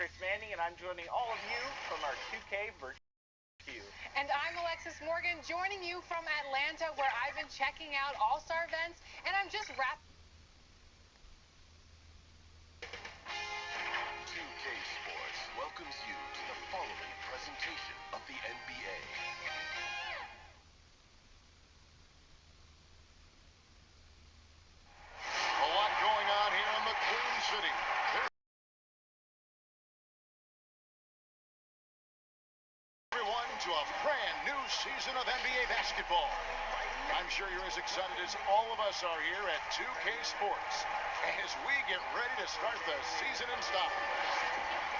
Chris Manning, and I'm joining all of you from our 2K virtual queue. And I'm Alexis Morgan, joining you from Atlanta, where I've been checking out All-Star events, and I'm just wrapping. 2K Sports welcomes you to the following presentation of the NBA. A lot going on here in the Queen City. Everyone to a brand new season of NBA basketball. I'm sure you're as excited as all of us are here at 2K Sports as we get ready to start the season in style.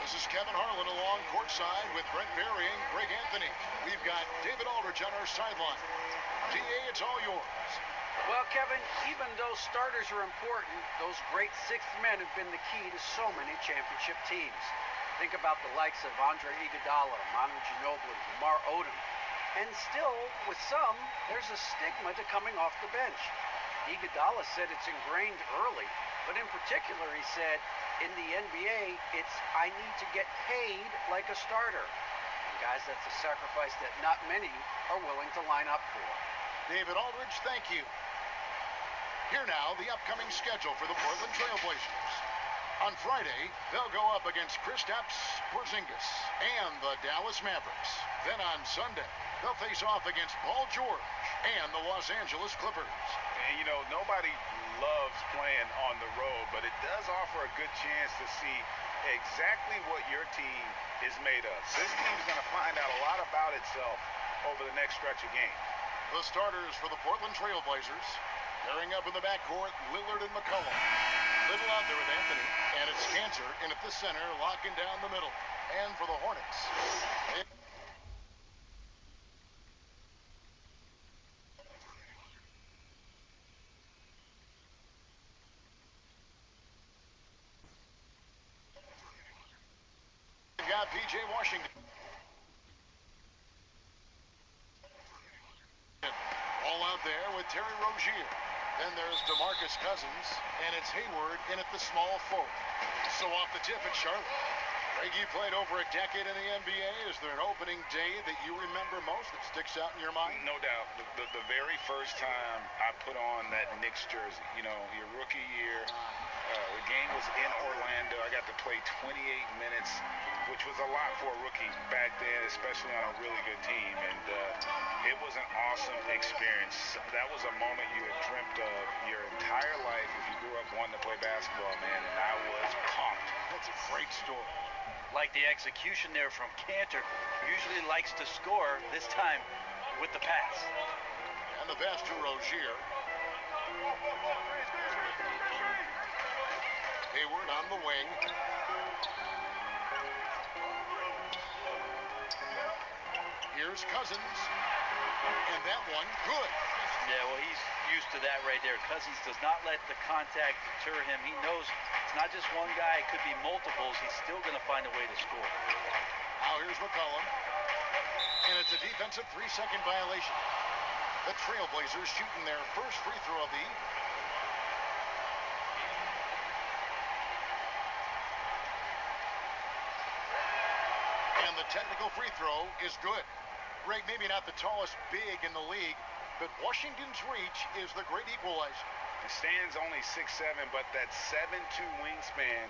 This is Kevin Harlan along courtside with Brent Berry and Greg Anthony. We've got David Aldridge on our sideline. DA, it's all yours. Well, Kevin, even though starters are important, those great sixth men have been the key to so many championship teams. Think about the likes of Andre Iguodala, Manu Ginobili, Lamar Odom. And still, with some, there's a stigma to coming off the bench. Iguodala said it's ingrained early, but in particular, he said, in the NBA, it's I need to get paid like a starter. And guys, that's a sacrifice that not many are willing to line up for. David Aldridge, thank you. Here now, the upcoming schedule for the Portland Trailblazers. On Friday, they'll go up against Kristaps Porzingis and the Dallas Mavericks. Then on Sunday, they'll face off against Paul George and the Los Angeles Clippers. And, you know, nobody loves playing on the road, but it does offer a good chance to see exactly what your team is made of. This team's going to find out a lot about itself over the next stretch of games. The starters for the Portland Trailblazers. Pairing up in the backcourt, Lillard and McCollum. Little out there with Anthony, and it's Cantor in at the center, locking down the middle. And for the Hornets, we've got P.J. Washington. All out there with Terry Rozier. Then there's DeMarcus Cousins, and it's Hayward in at the small forward. So off the tip at Charlotte. Greg, you played over a decade in the NBA. Is there an opening day that you remember most that sticks out in your mind? No doubt. The very first time I put on that Knicks jersey, you know, your rookie year, the game was in Orlando. I got to play 28 minutes, which was a lot for a rookie back then, especially on a really good team. And it was an awesome experience. That was a moment you had dreamt of your entire life if you grew up wanting to play basketball, man. And I was pumped. That's a great story. Like the execution there from Cantor, usually likes to score, this time with the pass. And the pass to Rozier. Hayward on the wing. Here's Cousins. And that one, good. Yeah, well, he's used to that right there. Cousins does not let the contact deter him. He knows it's not just one guy. It could be multiples. He's still going to find a way to score. Now here's McCollum. And it's a defensive 3-second violation. The Trailblazers shooting their first free throw of the evening. And the technical free throw is good. Greg, maybe not the tallest big in the league, but Washington's reach is the great equalizer. Stan's only 6'7", but that 7'2" wingspan,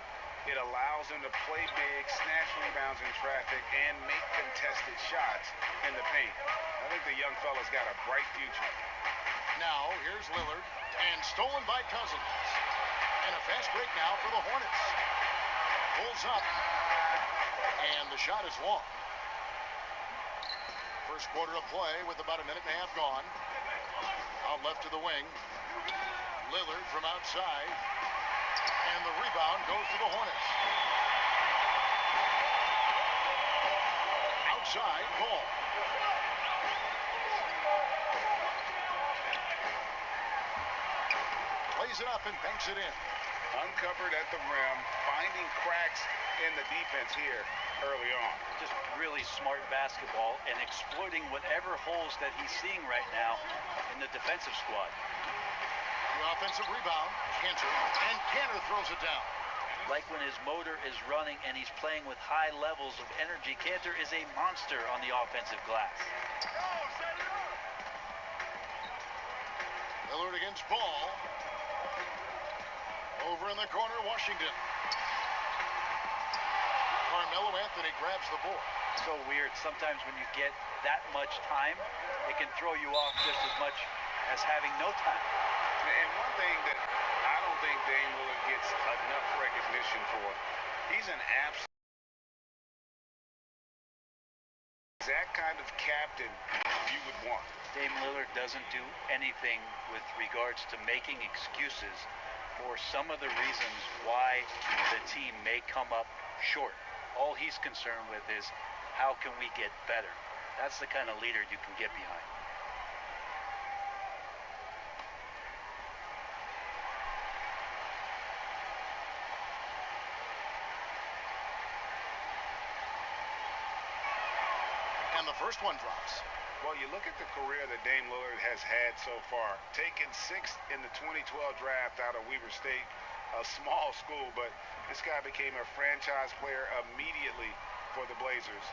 it allows him to play big, snatch rebounds in traffic, and make contested shots in the paint. I think the young fella's got a bright future. Now, here's Lillard, and stolen by Cousins. And a fast break now for the Hornets. Pulls up, and the shot is long. First quarter of play with about a minute and a half gone. Out left to the wing. Lillard from outside. And the rebound goes to the Hornets. Outside, ball. Plays it up and banks it in. Uncovered at the rim, finding cracks in the defense here early on. Just really smart basketball and exploiting whatever holes that he's seeing right now in the defensive squad. The offensive rebound, Cantor, and Cantor throws it down. like when his motor is running and he's playing with high levels of energy. Kanter is a monster on the offensive glass. Lillard against Ball. Over in the corner, Washington. Carmelo Anthony grabs the board. So weird. Sometimes when you get that much time, it can throw you off just as much as having no time. And one thing that I don't think Dame Lillard gets enough recognition for, he's an absolute exact kind of captain you would want. Dame Lillard doesn't do anything with regards to making excuses for some of the reasons why the team may come up short. All he's concerned with is, how can we get better? That's the kind of leader you can get behind. And the first one drops. Well, you look at the career that Dame Lillard has had so far. Taken 6th in the 2012 draft out of Weber State, a small school, but this guy became a franchise player immediately for the Blazers.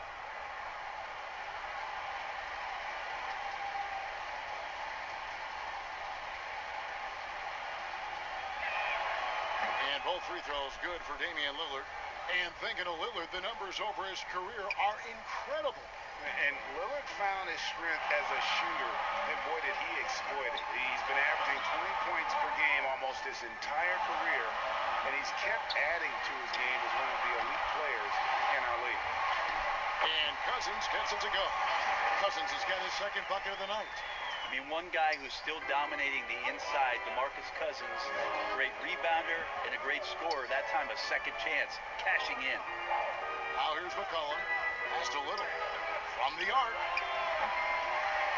And both free throws good for Damian Lillard. And thinking of Lillard, the numbers over his career are incredible. And Lillard found his strength as a shooter, and boy, did he exploit it. He's been averaging 20 points per game almost his entire career, and he's kept adding to his game as one of the elite players in our league. And Cousins gets it to go. Cousins has got his second bucket of the night. I mean, one guy who's still dominating the inside, DeMarcus Cousins, great rebounder and a great scorer. That time a second chance, cashing in. Now here's McCollum. Pass to Little. From the arc.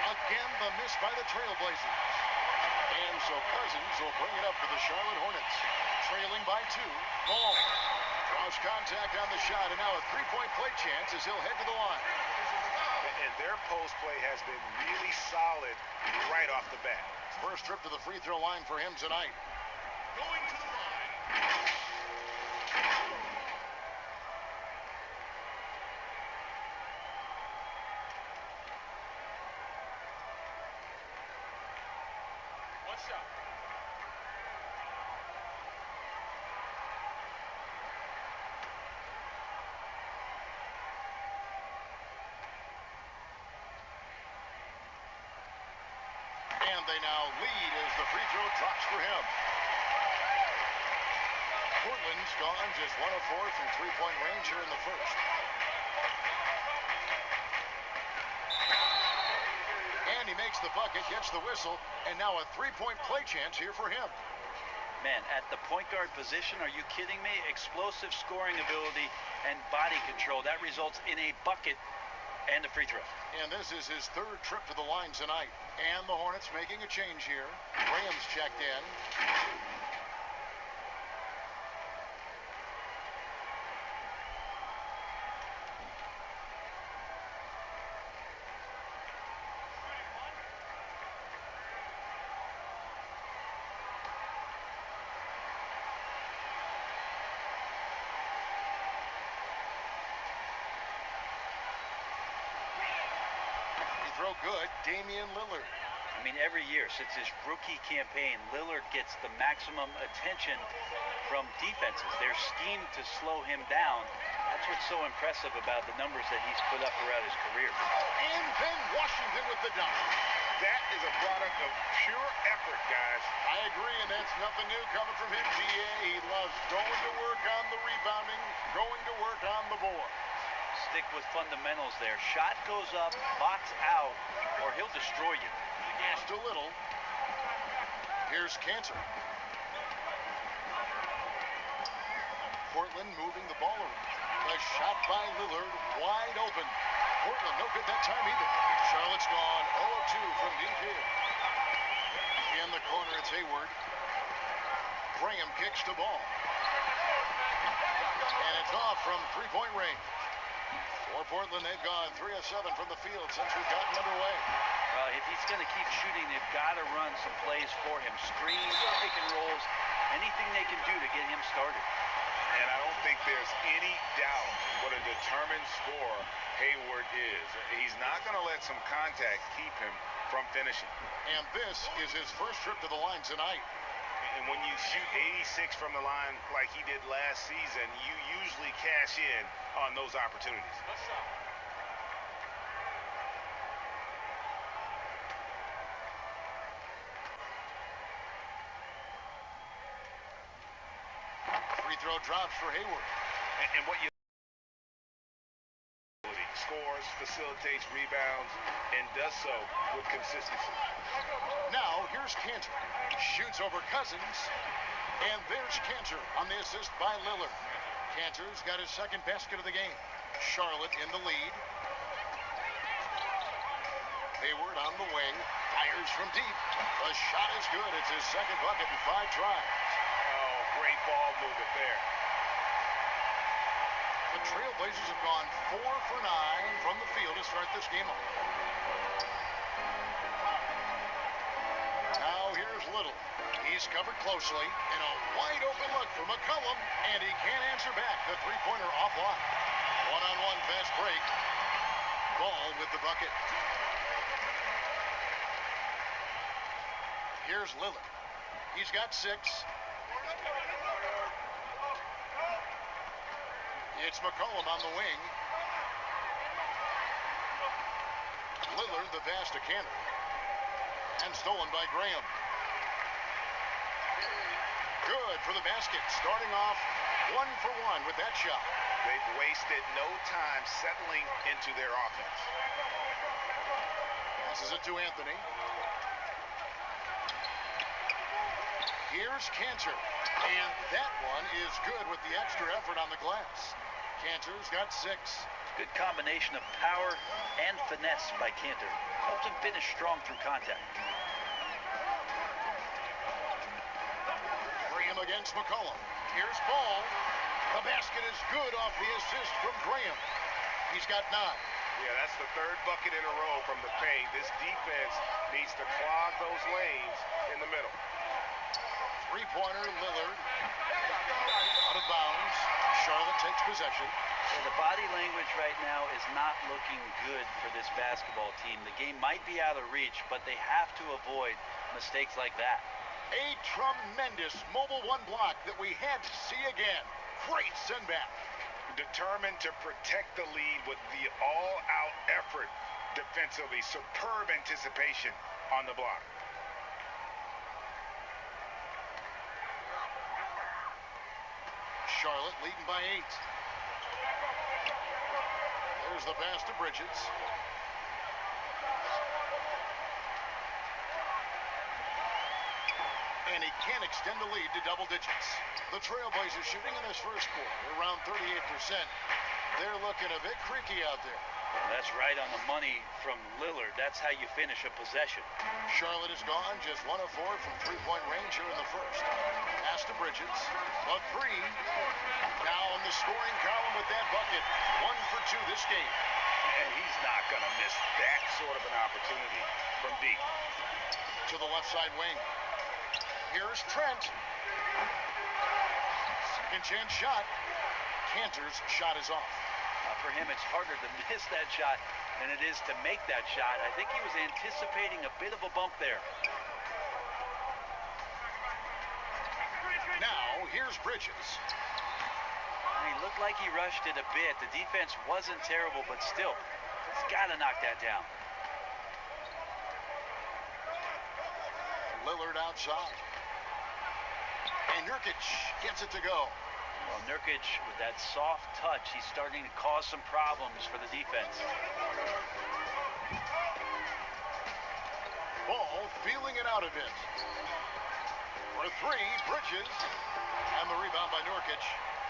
Again, the miss by the Trailblazers. And so Cousins will bring it up for the Charlotte Hornets. Trailing by 2. Ball. Draws contact on the shot, and now a three-point play chance as he'll head to the line. And their post play has been really solid right off the bat. First trip to the free throw line for him tonight. Going to the line. What's up? And they now lead as the free throw drops for him. Portland's gone just 1 of 4 from three-point range here in the first. And he makes the bucket, gets the whistle, and now a three-point play chance here for him. Man, at the point guard position, are you kidding me? Explosive scoring ability and body control. That results in a bucket and a free throw. And this is his third trip to the line tonight. And the Hornets making a change here. Graham's checked in. Throw good, Damian Lillard. I mean, every year since his rookie campaign, Lillard gets the maximum attention from defenses. They're schemed to slow him down. That's what's so impressive about the numbers that he's put up throughout his career. And then Washington with the dunk. That is a product of pure effort, guys. I agree, and that's nothing new coming from him, GA. He loves going to work on the rebounding, going to work on the board. Stick with fundamentals there. Shot goes up, box out, or he'll destroy you. Pass to Little. Here's Kanter. Portland moving the ball around. A shot by Lillard, wide open. Portland no good that time either. Charlotte's gone 0 of 2 from deep here. In the corner, it's Hayward. Graham kicks the ball. And it's off from three-point range. For Portland, they've gone 3 of 7 from the field since we've gotten underway. Well, if he's going to keep shooting, they've got to run some plays for him. Screens, pick and rolls, anything they can do to get him started. And I don't think there's any doubt what a determined scorer Hayward is. He's not going to let some contact keep him from finishing. And this is his first trip to the line tonight. And when you shoot 86 from the line like he did last season, you usually cash in on those opportunities. Free throw drops for Hayward. And what you scores, facilitates rebounds, and does so with consistency. Now, here's Cantor. Shoots over Cousins. And there's Cantor on the assist by Lillard. Cantor's got his second basket of the game. Charlotte in the lead. Hayward on the wing. Fires from deep. The shot is good. It's his second bucket in 5 tries. Oh, great ball movement there. The Trailblazers have gone 4 for 9 from the field to start this game off. Now here's Little. He's covered closely, and a wide open look for McCollum, and he can't answer back. The three-pointer offline. One-on-one fast break. Ball with the bucket. Here's Lillard. He's got 6. It's McCollum on the wing. Lillard, the pass to Cantor. And stolen by Graham. Good for the basket. Starting off 1 for 1 with that shot. They've wasted no time settling into their offense. Passes it to Anthony. Here's Cantor. And that one is good with the extra effort on the glass. Cantor's got 6. Good combination of power and finesse by Cantor. Helps him finish strong through contact. Graham against McCollum. Here's Ball. The basket is good off the assist from Graham. He's got 9. Yeah, that's the 3rd bucket in a row from the paint. This defense needs to clog those lanes in the middle. Three-pointer, Lillard. Out of bounds. Charlotte takes possession. Yeah, the body language right now is not looking good for this basketball team. The game might be out of reach, but they have to avoid mistakes like that. A tremendous mobile 1 block that we had to see again. Great send back. Determined to protect the lead with the all-out effort defensively. Superb anticipation on the block. Charlotte leading by 8. There's the pass to Bridges. And he can't extend the lead to double digits. The Trailblazers shooting in this first quarter around 38%. They're looking a bit creaky out there. That's right on the money from Lillard. That's how you finish a possession. Charlotte is gone, just 1 of 4 from three-point range here in the first. Pass to Bridges. A 3. Now in the scoring column with that bucket. 1 for 2 this game. And he's not going to miss that sort of an opportunity from deep. To the left side wing. Here's Trent. Second chance shot. Cantor's shot is off. For him, it's harder to miss that shot than it is to make that shot. I think he was anticipating a bit of a bump there. Now, here's Bridges. He looked like he rushed it a bit. The defense wasn't terrible, but still, he's got to knock that down. Lillard outside. And Nurkic gets it to go. Well, Nurkic, with that soft touch, he's starting to cause some problems for the defense. Ball feeling it out a bit. For 3, Bridges. And the rebound by Nurkic.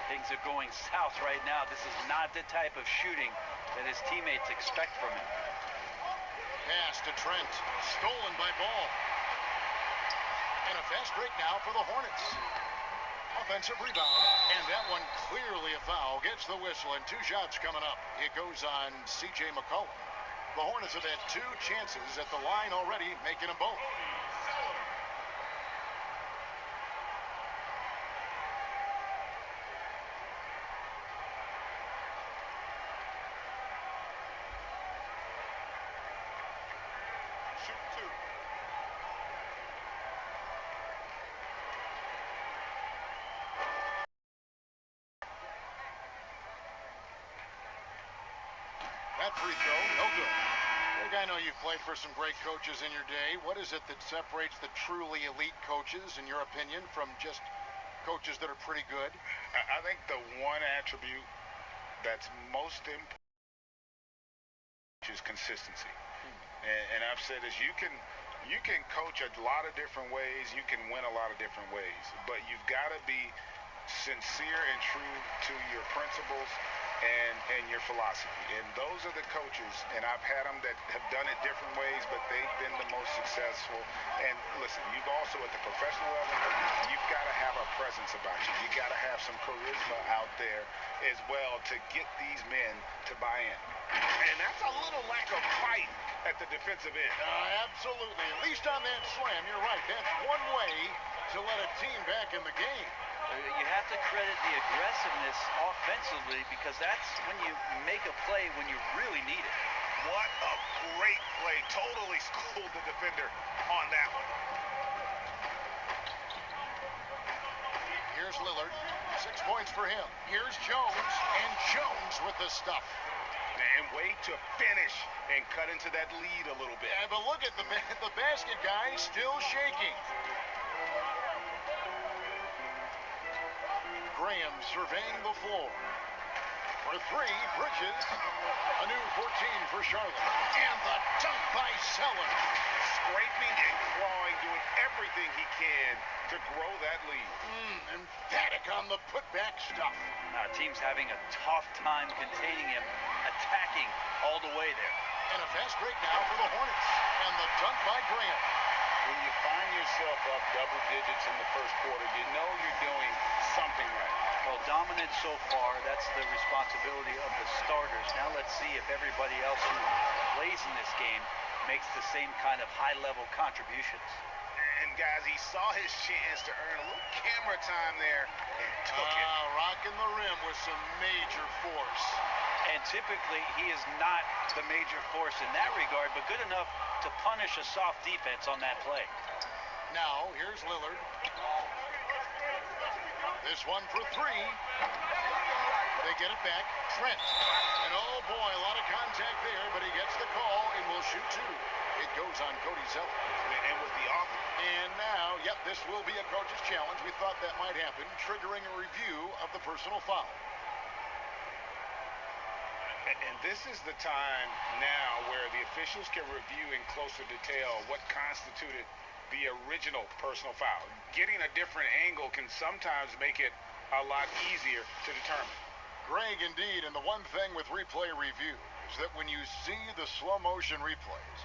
Things are going south right now. This is not the type of shooting that his teammates expect from him. Pass to Trent. Stolen by Ball. And a fast break now for the Hornets. Offensive rebound, and that one clearly a foul. Gets the whistle, and 2 shots coming up. It goes on C.J. McCollum. The Hornets have had 2 chances at the line already, making them both. that free throw. No good. Look, I know you've played for some great coaches in your day. What is it that separates the truly elite coaches, in your opinion, from just coaches that are pretty good? I think the one attribute that's most important is consistency. And I've said this, you can coach a lot of different ways, you can win a lot of different ways, but you've got to be sincere and true to your principles and your philosophy. And those are the coaches, and I've had them that have done it different ways, but they've been the most successful. And listen, you've also at the professional level, you've got to have a presence about you. You got to have some charisma out there as well to get these men to buy in. And that's a little lack of fight at the defensive end. Absolutely. At least on that slam, you're right. That's one way to let a team back in the game. You have to credit the aggressiveness offensively, because that's when you make a play when you really need it. What a great play. Totally schooled the defender on that one. Here's Lillard. 6 points for him. Here's Jones, and Jones with the stuff. And way to finish and cut into that lead a little bit. But look at the basket guy still shaking. Graham surveying the floor. For three, Bridges. A new 14 for Charlotte. And the dunk by Sellers. Scraping and clawing, doing everything he can to grow that lead. Emphatic on the putback stuff. Team's having a tough time containing him, attacking all the way there. And a fast break now for the Hornets. And the dunk by Graham. When you find yourself up double digits in the first quarter, you know you're doing something right. Well, dominant so far, that's the responsibility of the starters. Now let's see if everybody else who plays in this game makes the same kind of high-level contributions. And guys, he saw his chance to earn a little camera time there and took it. Rocking the rim with some major force. And typically, he is not the major force in that regard, but good enough to punish a soft defense on that play. Now, here's Lillard. This one for three. They get it back. Trent. And oh boy, a lot of contact there, but he gets the call and will shoot two. It goes on Cody Zeller. And with the off. And now, this will be a coach's challenge. We thought that might happen, triggering a review of the personal foul. And this is the time now where the officials can review in closer detail what constituted the original personal foul. Getting a different angle can sometimes make it a lot easier to determine. Greg, indeed, and the one thing with replay review is that when you see the slow motion replays,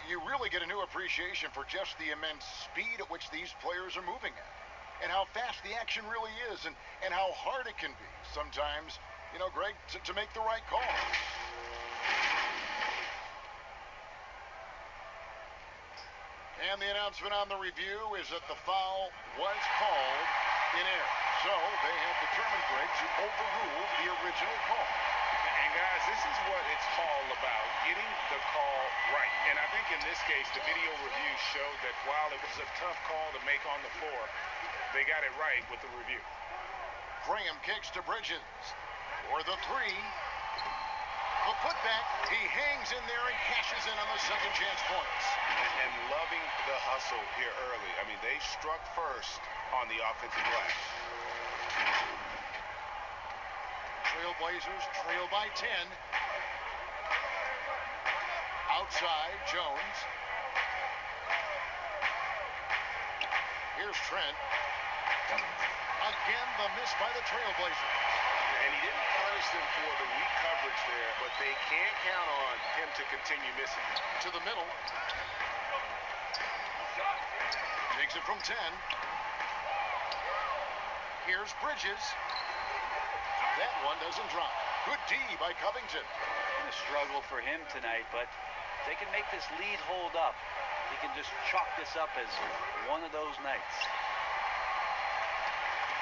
you really get a new appreciation for just the immense speed at which these players are moving at, and how fast the action really is, and how hard it can be sometimes, Greg, to make the right call. And the announcement on the review is that the foul was called in error. So they have determined, Greg, to overrule the original call. And guys, this is what it's all about, getting the call right. And I think in this case, the video review showed that while it was a tough call to make on the floor, they got it right with the review. Graham kicks to Bridges for the three. The putback, he hangs in there and cashes in on the second chance points. And loving the hustle here early. I mean, they struck first on the offensive glass. Trailblazers trail by 10. Outside, Jones. Here's Trent. Again, the miss by the Trailblazers. And he didn't punish them for the weak coverage there, but they can't count on him to continue missing. To the middle. Takes it from 10. Here's Bridges. That one doesn't drop. Good D by Covington. Been a struggle for him tonight, but if they can make this lead hold up, he can just chalk this up as one of those nights.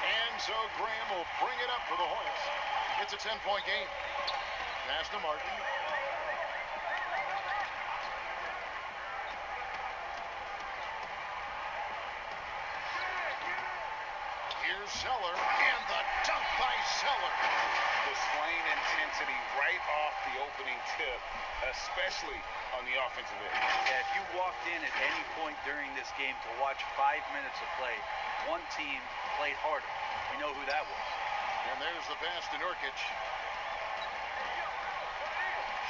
And so Graham will bring it up for the Hornets. It's a 10-point game. Pass to Martin. Here's Here's Zeller, and the dunk by Zeller. Displaying intensity right off the opening tip, especially on the offensive end. Yeah, if you walked in at any point during this game to watch 5 minutes of play, one team played harder. You know who that was. And there's the pass to Nurkic.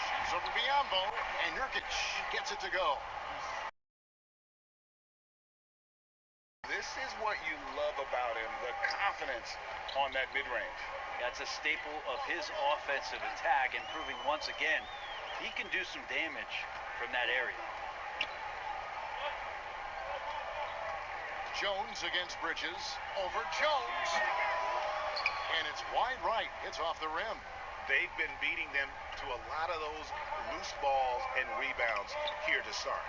Shoots over Biombo, and Nurkic gets it to go. This is what you love about him, the confidence on that mid-range. That's a staple of his offensive attack, and proving once again he can do some damage from that area. Jones against Bridges. Over Jones. And it's wide right. It's off the rim. They've been beating them to a lot of those loose balls and rebounds here to start.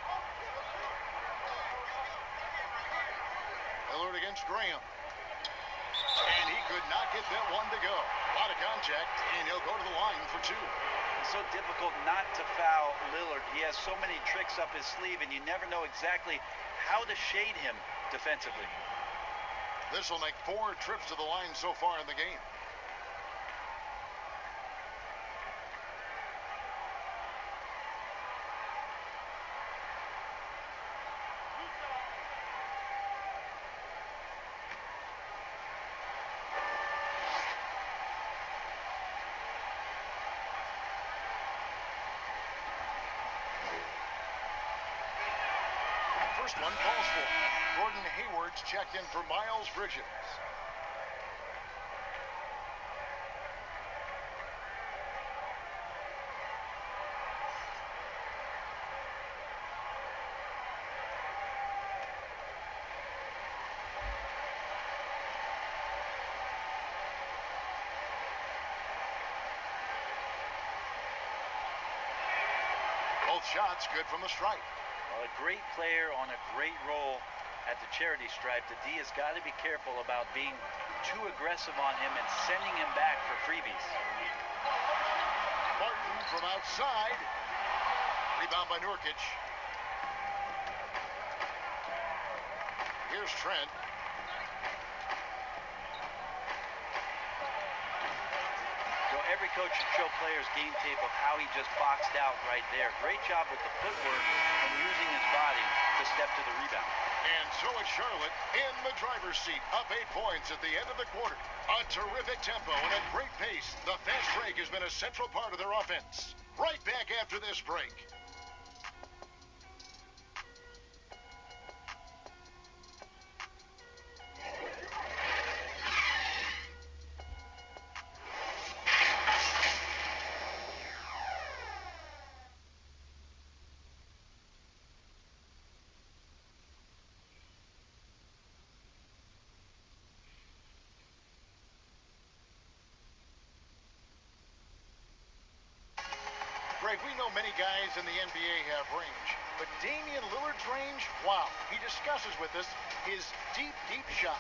Lillard against Graham. And he could not get that one to go. A lot of contact, and he'll go to the line for two. It's so difficult not to foul Lillard. He has so many tricks up his sleeve, and you never know exactly how to shade him defensively. This will make 4 trips to the line so far in the game. First one falls for. Gordon Hayward's checked in for Miles Bridges. Both shots good from the stripe. A great player on a great role at the charity stripe. The D has got to be careful about being too aggressive on him and sending him back for freebies. Martin from outside. Rebound by Nurkic. Here's Trent. Every coach should show players game tape of how he just boxed out right there. Great job with the footwork and using his body to step to the rebound. And so is Charlotte in the driver's seat, up 8 points at the end of the quarter. A terrific tempo and a great pace. The fast break has been a central part of their offense. Right back after this break. Greg, we know many guys in the NBA have range, but Damian Lillard's range, wow. He discusses with us his deep, deep shot.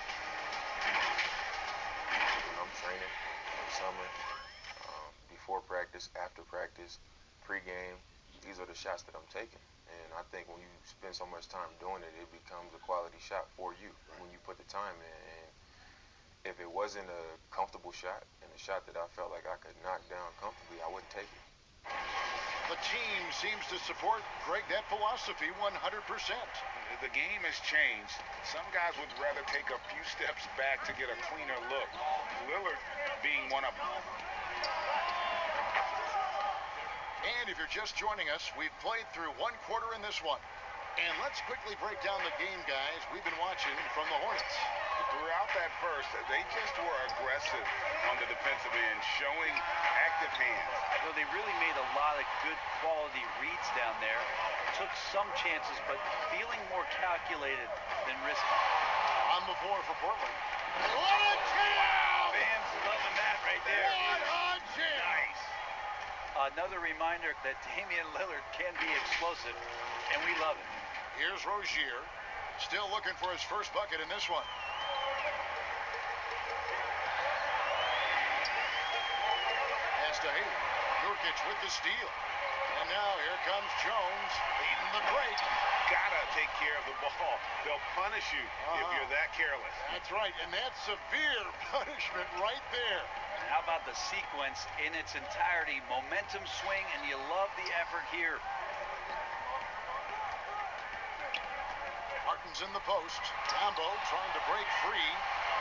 When I'm training in the summer, before practice, after practice, pregame, these are the shots that I'm taking. And I think when you spend so much time doing it, it becomes a quality shot for you when you put the time in. And if it wasn't a comfortable shot and a shot that I felt like I could knock down comfortably, I wouldn't take it. The team seems to support, Greg, that philosophy 100%. The game has changed. Some guys would rather take a few steps back to get a cleaner look. Lillard being one of them. And if you're just joining us, we've played through 1 quarter in this one. And let's quickly break down the game, guys. We've been watching from the Hornets. Throughout that first, they just were aggressive on the defensive end, showing active hands. So they really made a lot of good quality reads down there. Took some chances, but feeling more calculated than risky. On the floor for Portland. What a jam! Wow, fans loving that right there. What a jam! Nice. Another reminder that Damian Lillard can be explosive, and we love it. Here's Rozier, still looking for his first bucket in this one. Pass to Hayward. Nurkic with the steal. And now here comes Jones leading the break. Gotta take care of the ball. They'll punish you if you're that careless. That's right, and that's severe punishment right there. And how about the sequence in its entirety? Momentum swing, and you love the effort here. Martin's in the post. Rambo trying to break free.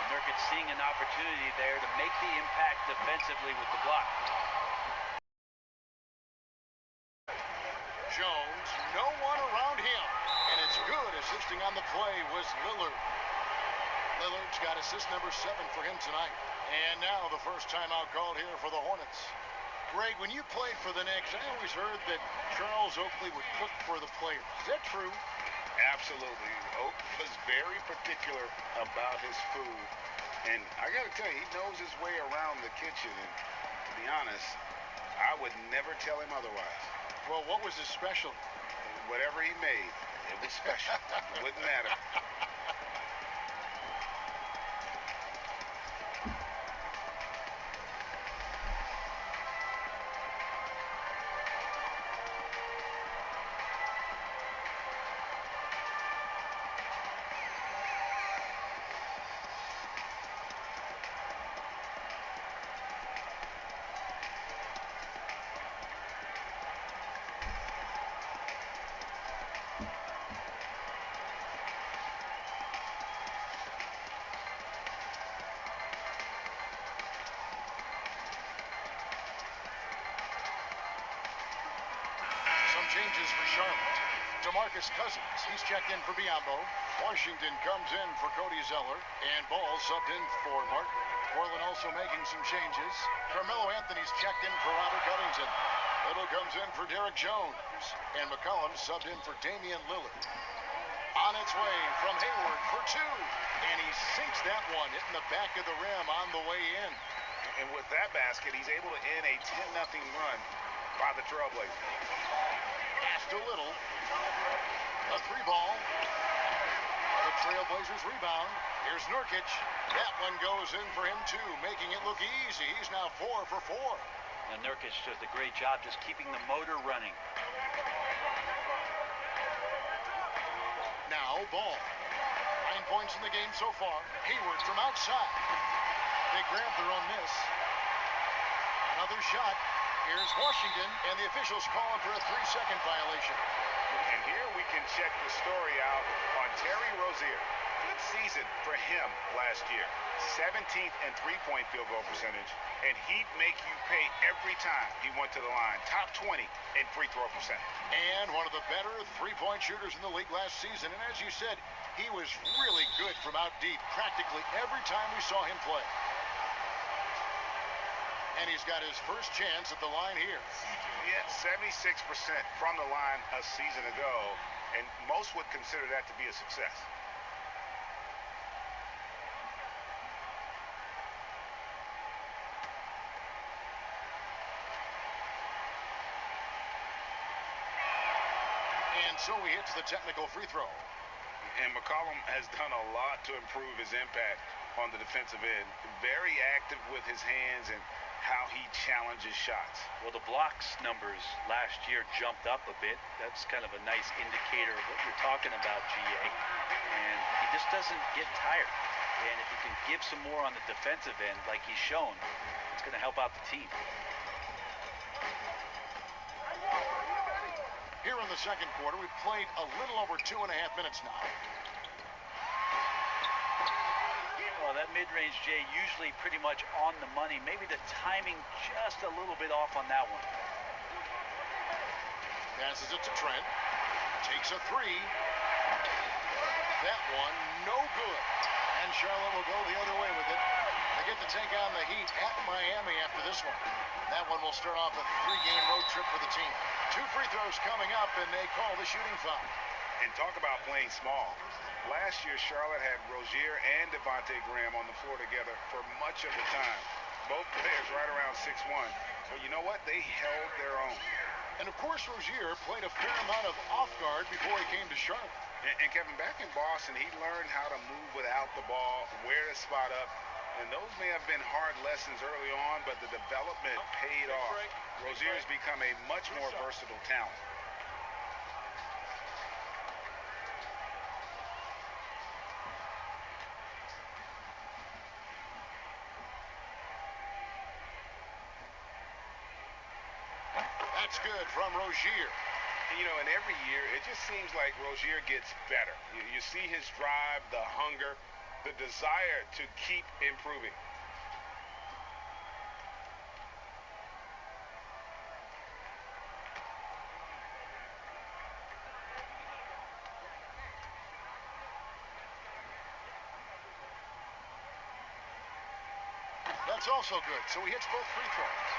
Nurkic seeing an opportunity there to make the impact defensively with the block. Jones, no one around him. And it's good. Assisting on the play was Lillard. Lillard's got assist number 7 for him tonight. And now the first timeout called here for the Hornets. Greg, when you played for the Knicks, I always heard that Charles Oakley would cook for the players. Is that true? Absolutely. Oak was very particular about his food. And I got to tell you, he knows his way around the kitchen. And to be honest, I would never tell him otherwise. Well, what was his specialty? Whatever he made, it was special. It wouldn't matter. Changes for Charlotte. DeMarcus Cousins, he's checked in for Biombo. Washington comes in for Cody Zeller. And Ball subbed in for Martin. Portland also making some changes. Carmelo Anthony's checked in for Robert Covington. Little comes in for Derek Jones. And McCollum subbed in for Damian Lillard. On its way from Hayward for 2. And he sinks that one, hitting the back of the rim on the way in. And with that basket, he's able to end a 10-0 run by the Trailblazers. A little. A 3-ball. The Trailblazers rebound. Here's Nurkic. That one goes in for him too, making it look easy. He's now 4 for 4. And Nurkic does a great job just keeping the motor running. Now Ball. 9 points in the game so far. Hayward from outside. They grab their own miss. Another shot. Here's Washington, and the officials calling for a 3-second violation. And here we can check the story out on Terry Rozier. Good season for him last year. 17th in three-point field goal percentage, and he'd make you pay every time he went to the line. Top 20 in free throw percentage. And one of the better three-point shooters in the league last season. And as you said, he was really good from out deep practically every time we saw him play. And he's got his first chance at the line here. Yeah, 76% from the line a season ago, and most would consider that to be a success. And so he hits the technical free throw. And McCollum has done a lot to improve his impact on the defensive end. Very active with his hands and how he challenges shots. Well, the blocks numbers last year jumped up a bit. That's kind of a nice indicator of what you're talking about, GA. And he just doesn't get tired. And if he can give some more on the defensive end like he's shown, it's going to help out the team. Here in the second quarter, we've played a little over 2.5 minutes now. Well, that mid-range, Jay, usually pretty much on the money. Maybe the timing just a little bit off on that one. Passes it to Trent. Takes a 3. That one, no good. And Charlotte will go the other way with it. They get to take on the Heat at Miami after this one. That one will start off a 3-game road trip for the team. 2 free throws coming up, and they call the shooting foul. And talk about playing small. Last year, Charlotte had Rozier and Devontae Graham on the floor together for much of the time. Both players right around 6'1". But you know what? They held their own. And, of course, Rozier played a fair amount of off guard before he came to Charlotte. And Kevin, back in Boston, he learned how to move without the ball, where to spot up. And those may have been hard lessons early on, but the development paid off. Rozier's become a much more versatile talent. That's good from Rozier. You know, and every year, it just seems like Rozier gets better. You see his drive, the hunger, the desire to keep improving. That's also good. So he hits both free throws.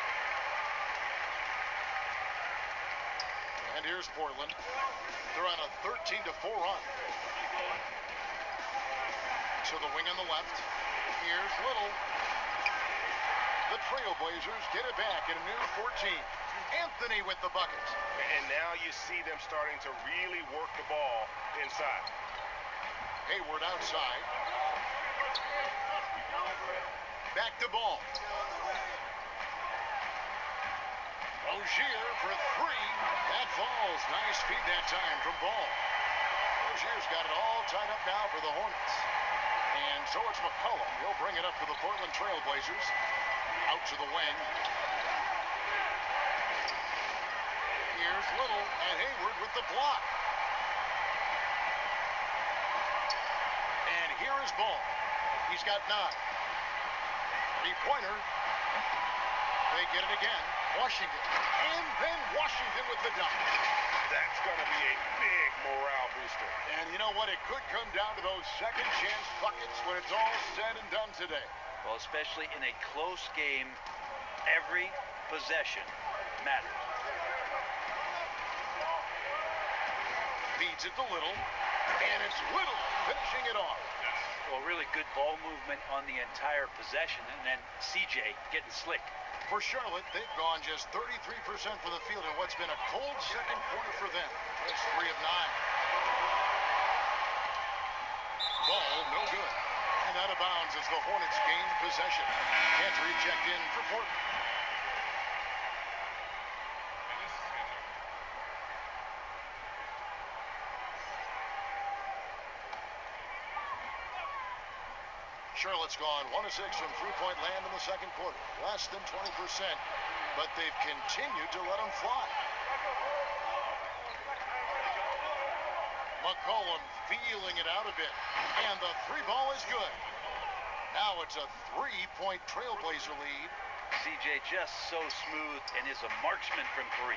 And here's Portland. They're on a 13-4 run. So the wing on the left. Here's Little. The Trailblazers get it back in a new 14. Anthony with the bucket. And now you see them starting to really work the ball inside. Hayward outside. Back to Ball. Rozier for three. That falls. Nice feed that time from Ball. Rozier's got it all tied up now for the Hornets. And so it's McCollum. He'll bring it up for the Portland Trailblazers. Out to the wing. Here's Little and Hayward with the block. And here is Ball. He's got 9. Three-pointer. They get it again. Washington. And then Washington with the dunk. That's going to be a big morale booster. And you know what? It could come down to those second chance buckets when it's all said and done today. Well, especially in a close game, every possession matters. Feeds it to Little. And it's Little finishing it off. Well, really good ball movement on the entire possession, and then CJ getting slick. For Charlotte, they've gone just 33% from the field in what's been a cold second quarter for them. It's 3 of 9. Ball, no good. And out of bounds as the Hornets gain possession. Cantor checked in for Portland. Charlotte's gone 1 of 6 from three-point land in the second quarter. Less than 20%, but they've continued to let them fly. McCollum feeling it out a bit, and the three ball is good. Now it's a 3-point Trailblazer lead. CJ just so smooth and is a marksman from 3.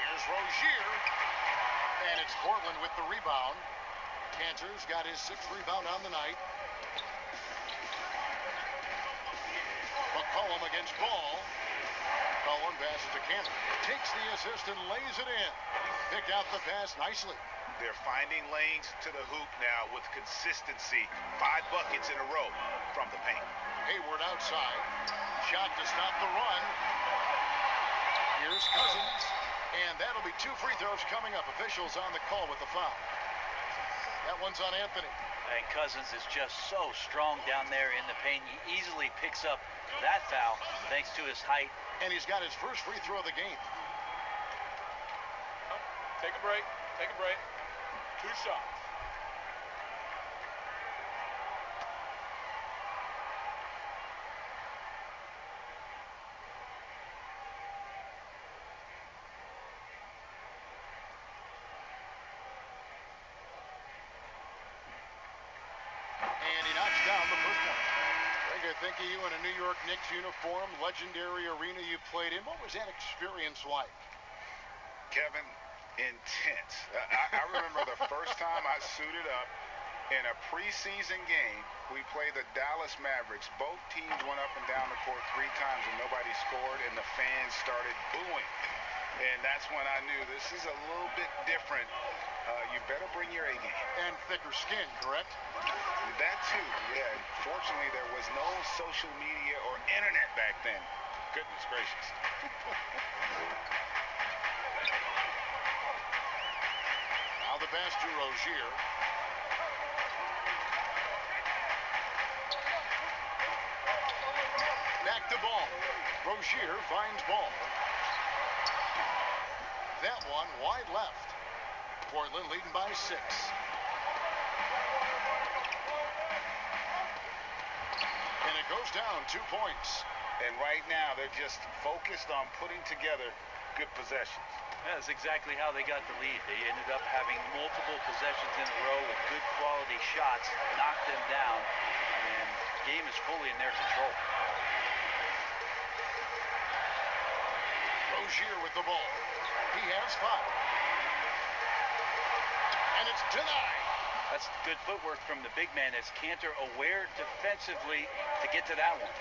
Here's Rozier, and it's Portland with the rebound. Cantor's got his 6th rebound on the night. McCollum against Ball. McCollum passes to Cantor. Takes the assist and lays it in. Picked out the pass nicely. They're finding lanes to the hoop now with consistency. 5 buckets in a row from the paint. Hayward outside. Shot to stop the run. Here's Cousins. And that'll be 2 free throws coming up. Officials on the call with the foul. That one's on Anthony. And Cousins is just so strong down there in the paint. He easily picks up that foul thanks to his height. And he's got his first free throw of the game. Take a break. Take a break. 2 shots. Think of you in a New York Knicks uniform, legendary arena you played in. What was that experience like? Kevin, intense. I remember the first time I suited up in a preseason game. We played the Dallas Mavericks. Both teams went up and down the court 3 times and nobody scored, and the fans started booing. And that's when I knew this is a little bit different. You better bring your A game. And thicker skin, correct? That too, yeah. Fortunately, there was no social media or internet back then. Goodness gracious. Now the pass to Rozier. Back to ball. Rozier finds ball. That one wide left. Portland leading by 6. And it goes down 2 points. And right now, they're just focused on putting together good possessions. That's exactly how they got the lead. They ended up having multiple possessions in a row with good quality shots, knocked them down, and the game is fully in their control. Rozier with the ball. He has 5. And it's denied. That's good footwork from the big man as Cantor aware defensively to get to that one.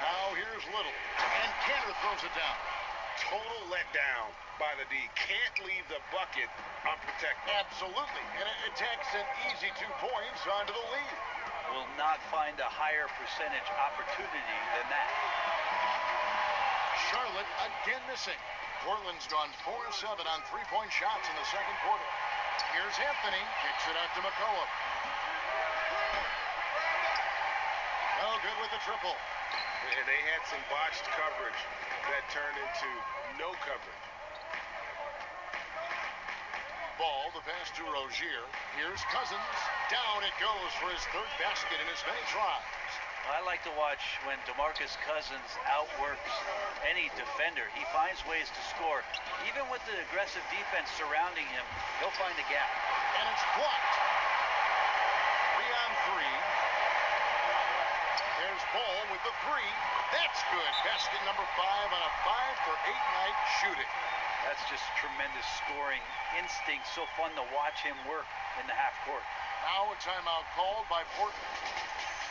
Now here's Little. And Cantor throws it down. Total letdown by the D. Can't leave the bucket unprotected. Absolutely. And it takes an easy 2 points onto the lead. Will not find a higher percentage opportunity than that. Charlotte again missing. Portland's gone 4-7 on 3-point shots in the second quarter. Here's Anthony. Kicks it out to McCollum. No good with the triple. They had some botched coverage that turned into no coverage. Ball, the pass to Rozier. Here's Cousins. Down it goes for his 3rd basket in as many tries. I like to watch when DeMarcus Cousins outworks any defender. He finds ways to score. Even with the aggressive defense surrounding him, he'll find a gap. And it's blocked. 3 on 3. There's Ball with the 3. That's good. Basket number 5 on a 5-for-8 night shooting. That's just tremendous scoring instinct. So fun to watch him work in the half court. Now a timeout called by Portland.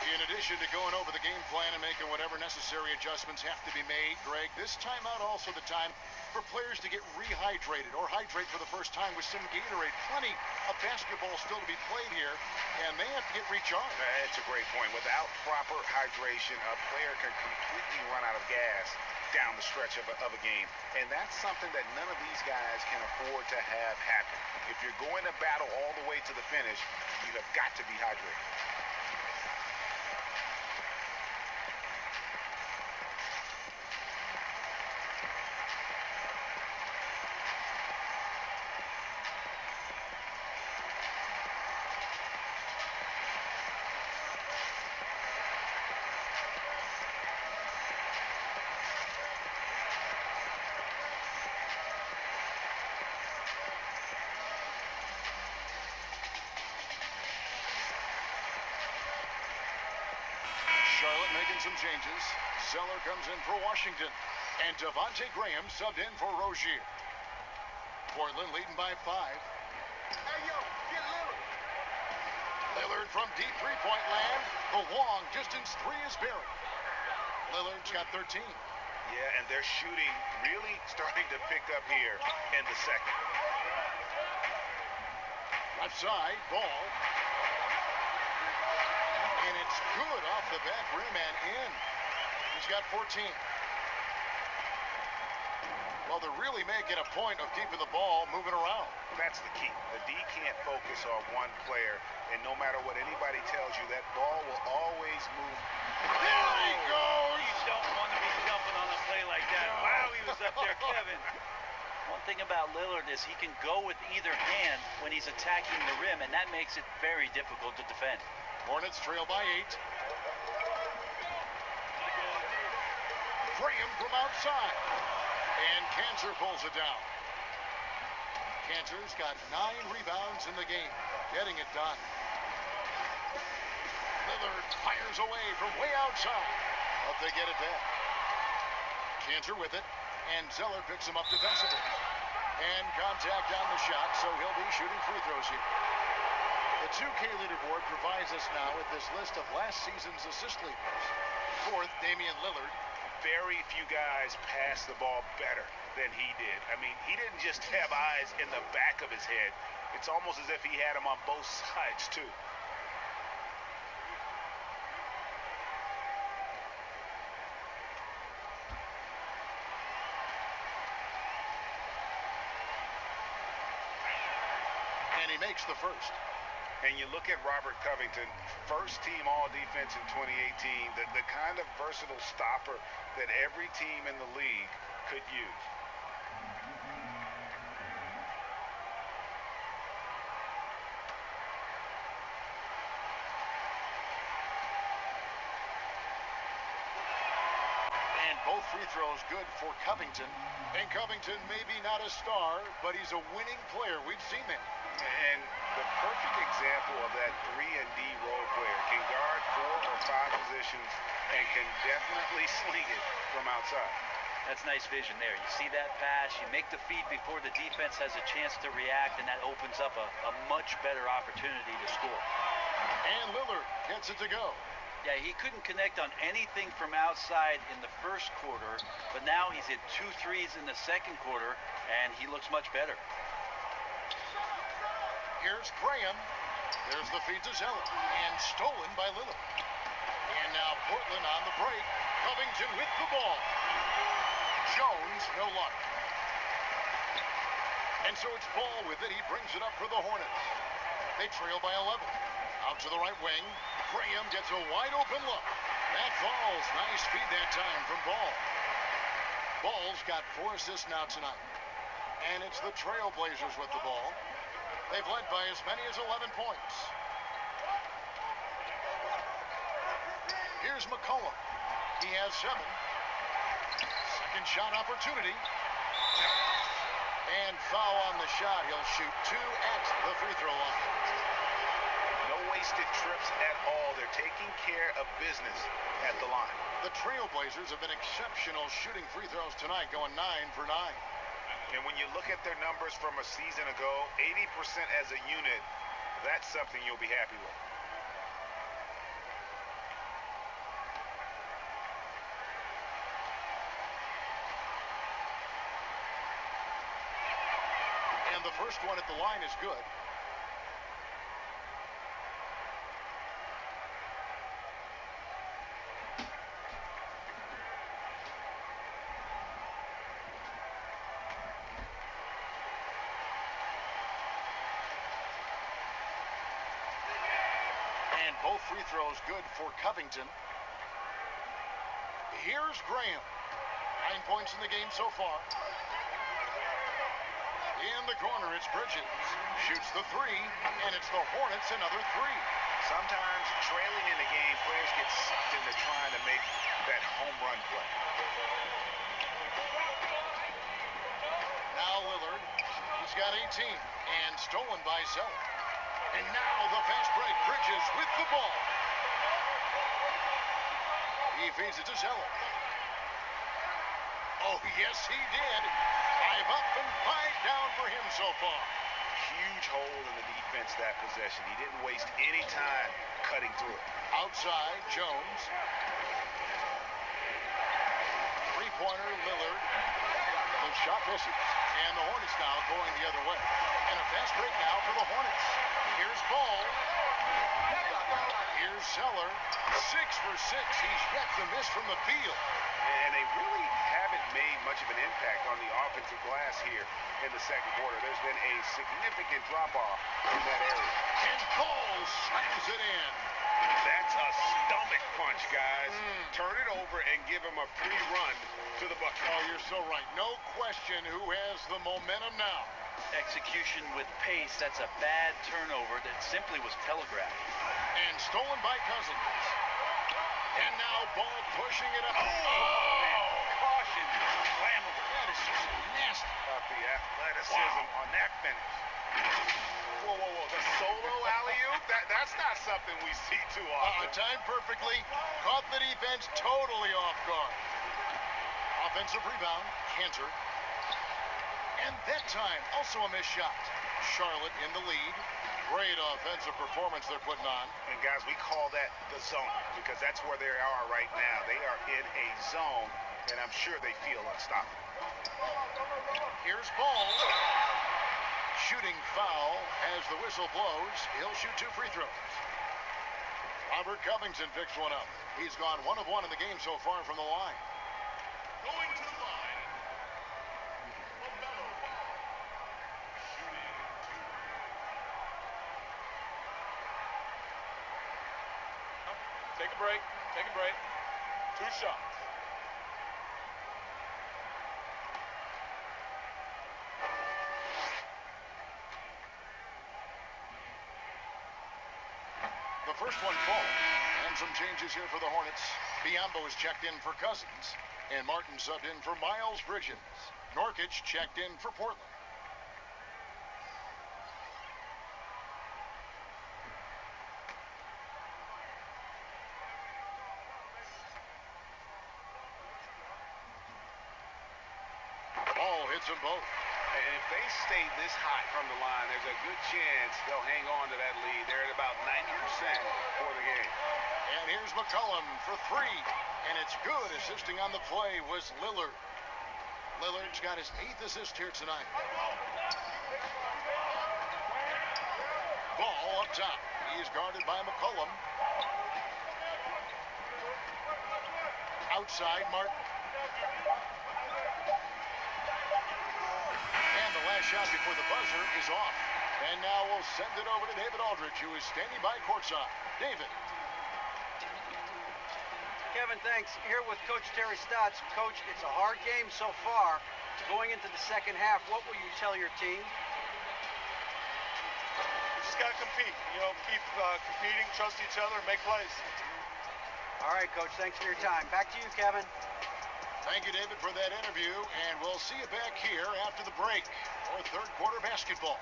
In addition to going over the game plan and making whatever necessary adjustments have to be made, Greg, this timeout also the time for players to get rehydrated or hydrate for the first time with some Gatorade. Plenty of basketball still to be played here, and they have to get recharged. That's a great point. Without proper hydration, a player can completely run out of gas down the stretch of a game. And that's something that none of these guys can afford to have happen. If you're going to battle all the way to the finish, you have got to be hydrated. Charlotte making some changes. Zeller comes in for Washington. And Devontae Graham subbed in for Rozier. Portland leading by 5. Hey, yo, get Lillard. Lillard from deep 3-point land. The long distance 3 is buried. Lillard's got 13. Yeah, and they're shooting really starting to pick up here in the second. Left side, Ball. And it's good off the back rim and in. He's got 14. Well, they're really making a point of keeping the ball moving around. That's the key. The D can't focus on one player, and no matter what anybody tells you, that ball will always move. There he goes! You don't want to be jumping on a play like that. Wow, he was up there, Kevin. One thing about Lillard is he can go with either hand when he's attacking the rim, and that makes it very difficult to defend. Hornets trail by 8. Graham from outside. And Cantor pulls it down. Cantor's got 9 rebounds in the game. Getting it done. Lillard fires away from way outside. But they get it back. Cantor with it. And Zeller picks him up defensively. And contact on the shot, so he'll be shooting free throws here. The 2K leaderboard provides us now with this list of last season's assist leaders. 4th, Damian Lillard. Very few guys pass the ball better than he did. I mean, he didn't just have eyes in the back of his head. It's almost as if he had them on both sides, too. And he makes the first. And you look at Robert Covington, first team all-defense in 2018, the kind of versatile stopper that every team in the league could use. And both free throws good for Covington. And Covington maybe not a star, but he's a winning player. We've seen that. And the perfect example of that 3-and-D role player, can guard 4 or 5 positions and can definitely sling it from outside. That's nice vision there. You see that pass, you make the feed before the defense has a chance to react, and that opens up a much better opportunity to score. And Lillard gets it to go. Yeah, he couldn't connect on anything from outside in the first quarter, but now he's hit 2 threes in the second quarter, and he looks much better. Here's Graham. There's the feed to Zeller. And stolen by Lillard. And now Portland on the break. Covington with the ball. Jones, no luck. And so it's Ball with it. He brings it up for the Hornets. They trail by 11. Out to the right wing. Graham gets a wide open look. That falls. Nice feed that time from Ball. Ball's got 4 assists now tonight. And it's the Trailblazers with the ball. They've led by as many as 11 points. Here's McCollum. He has 7. Second shot opportunity. And foul on the shot. He'll shoot 2 at the free throw line. No wasted trips at all. They're taking care of business at the line. The Trailblazers have been exceptional shooting free throws tonight, going 9 for 9. And when you look at their numbers from a season ago, 80% as a unit, that's something you'll be happy with. And the first one at the line is good. Both free throws good for Covington. Here's Graham. 9 points in the game so far. In the corner, it's Bridges. Shoots the 3, and it's the Hornets another 3. Sometimes trailing in the game, players get sucked into trying to make that home run play. Now Lillard. He's got 18, and stolen by Zeller. And now the fast break. Bridges with the ball. He feeds it to Zeller. Oh, yes, he did. 5 up and 5 down for him so far. Huge hole in the defense that possession. He didn't waste any time cutting through it. Outside, Jones. Three-pointer, Lillard. The shot misses. And the Hornets now going the other way. And a fast break now for the Hornets. Here's Ball. Here's Zeller. 6 for 6. He's yet to miss from the field. And they really haven't made much of an impact on the offensive glass here in the second quarter. There's been a significant drop-off in that area. And Ball slams it in. That's a stomach punch, guys. Turn it over and give him a free run to the bucket. Oh, you're so right. No question who has the momentum now. Execution with pace. That's a bad turnover that simply was telegraphed. And stolen by Cousins. And now Ball pushing it up. Caution. Flammable. That is just nasty. About the athleticism on that finish. Whoa. The solo alley-oop? That's not something we see too often. Timed perfectly. Caught the defense totally off guard. Offensive rebound. Cantor. And that time, also a missed shot. Charlotte in the lead. Great offensive performance they're putting on. And guys, we call that the zone because that's where they are right now. They are in a zone, and I'm sure they feel unstoppable. Here's Ball. Shooting foul as the whistle blows. He'll shoot 2 free throws. Robert Covington picks one up. He's gone 1 of 1 in the game so far from the line. Going to the line. LaMelo Ball. Shooting 2. Take a break. Take a break. 2 shots. The first one falls. And some changes here for the Hornets. Biombo is checked in for Cousins. And Martin subbed in for Miles Bridges. Norkic checked in for Portland. Ball hits them both. And if they stay this hot from the line, there's a good chance they'll hang on to that lead. They're at about 90% for the game. And here's McCollum for 3. And it's good. Assisting on the play was Lillard. Lillard's got his 8th assist here tonight. Ball up top. He is guarded by McCollum. Outside, Martin. And the last shot before the buzzer is off. And now we'll send it over to David Aldridge, who is standing by courtside. David. Kevin, thanks. Here with Coach Terry Stotts. Coach, it's a hard game so far. Going into the second half, what will you tell your team? We just got to compete. Keep competing, trust each other, and make plays. All right, Coach. Thanks for your time. Back to you, Kevin. Thank you, David, for that interview. And we'll see you back here after the break for third quarter basketball.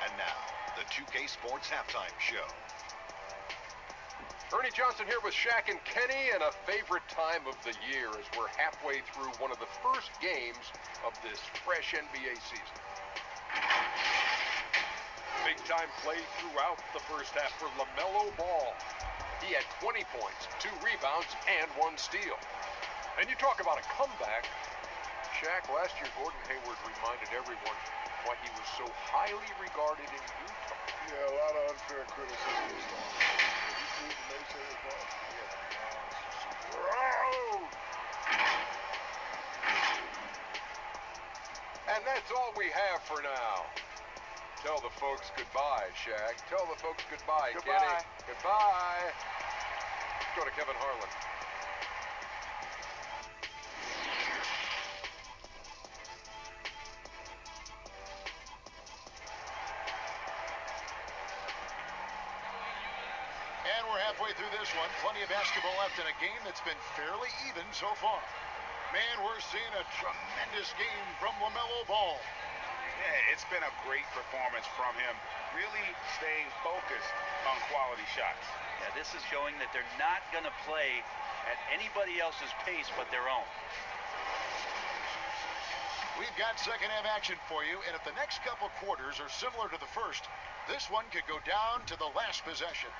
And now, the 2K Sports Halftime Show. Ernie Johnson here with Shaq and Kenny, and a favorite time of the year as we're halfway through one of the first games of this fresh NBA season. Big-time play throughout the first half for LaMelo Ball. He had 20 points, 2 rebounds, and 1 steal. And you talk about a comeback. Shaq, last year Gordon Hayward reminded everyone why he was so highly regarded in Utah. Yeah, a lot of unfair criticism. And that's all we have for now. Tell the folks goodbye, Shaq. Tell the folks goodbye, Goodbye. Kenny. Goodbye. Let's go to Kevin Harlan. And we're halfway through this one. Plenty of basketball left in a game that's been fairly even so far. Man, we're seeing a tremendous game from LaMelo Ball. Yeah, it's been a great performance from him. Really staying focused on quality shots. Yeah, this is showing that they're not going to play at anybody else's pace but their own. We've got second half action for you, and if the next couple quarters are similar to the first, this one could go down to the last possession.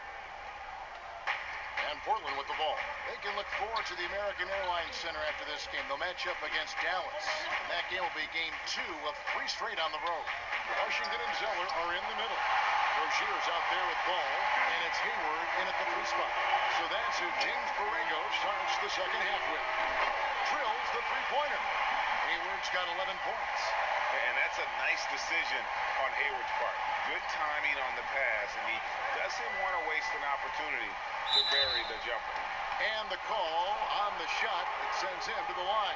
And Portland with the ball. They can look forward to the American Airlines Center after this game. They'll match up against Dallas. And that game will be game 2 of 3 straight on the road. Washington and Zeller are in the middle. Rozier's out there with ball, and it's Hayward in at the 3 spot. So that's who James Borrego starts the second half with. Drills the 3-pointer. Hayward's got 11 points. And that's a nice decision on Hayward's part. Good timing on the pass, and he doesn't want to waste an opportunity to bury the jumper. And the call on the shot that sends him to the line.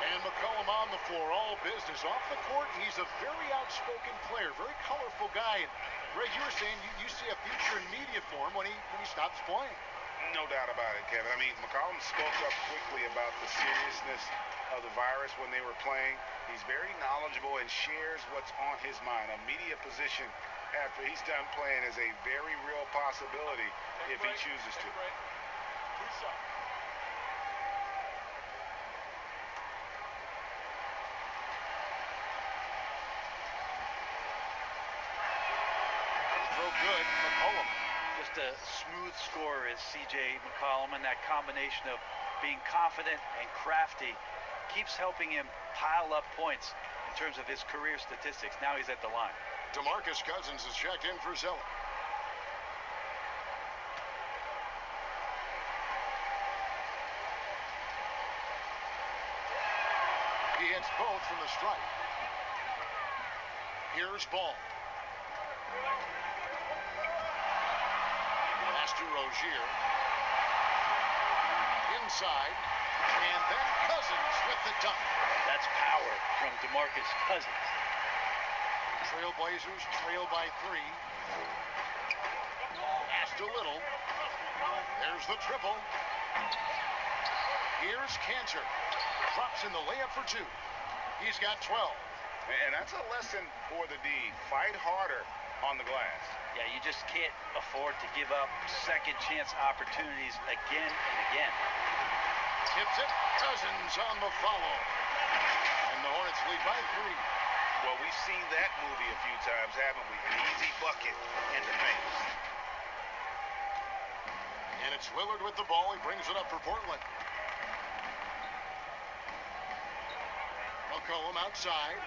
And McCollum on the floor, all business. Off the court, he's a very outspoken player, very colorful guy. And Greg, you were saying you see a future in media for him when he stops playing. No doubt about it, Kevin. I mean, McCollum spoke up quickly about the seriousness of the virus when they were playing. He's very knowledgeable and shares what's on his mind. A media position after he's done playing is a very real possibility if he chooses to. 2 shots. Throw good, McCollum. Just a smooth scorer is C.J. McCollum, and that combination of being confident and crafty keeps helping him pile up points in terms of his career statistics. Now he's at the line. DeMarcus Cousins is checked in for Zeller. He hits both from the stripe. Here's Ball. to Rozier. Inside. And then Cousins with the dunk. That's power from DeMarcus Cousins. Trailblazers trail by 3. Passed a little. There's the triple. Here's Cantor. Drops in the layup for 2. He's got 12. And that's a lesson for the D. Fight harder on the glass. Yeah, you just can't afford to give up second chance opportunities again and again. Tips it. Cousins on the follow. And the Hornets lead by 3. Well, we've seen that movie a few times, haven't we? An easy bucket in the paint. And it's Lillard with the ball. He brings it up for Portland. McCollum outside.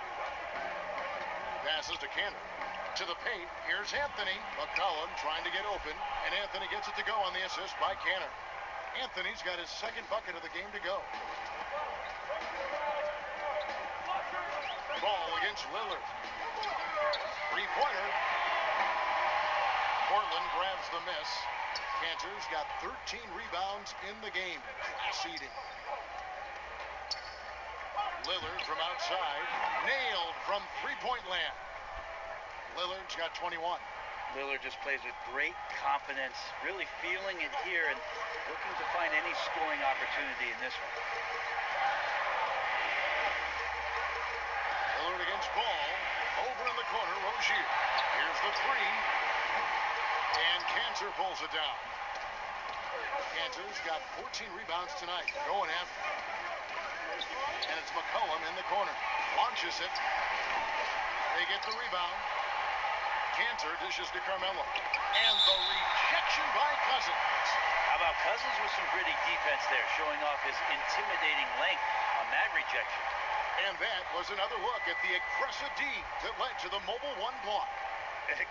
Passes to Cantor. To the paint. Here's Anthony. McCollum trying to get open. And Anthony gets it to go on the assist by Cantor. Anthony's got his second bucket of the game to go. Ball against Lillard. Three-pointer. Portland grabs the miss. Cantor's got 13 rebounds in the game. Class eating. Lillard from outside. Nailed from three-point land. Lillard's got 21. Lillard just plays with great confidence, really feeling it here and looking to find any scoring opportunity in this one. Lillard against Ball. Over in the corner, Rozier. Here's the three. And Cantor pulls it down. Cantor's got 14 rebounds tonight. Going after. And it's McCollum in the corner. Launches it. They get the rebound. Cantor dishes to Carmelo. And the rejection by Cousins. How about Cousins with some gritty defense there, showing off his intimidating length on that rejection. And that was another look at the aggressive D that led to the mobile 1 block.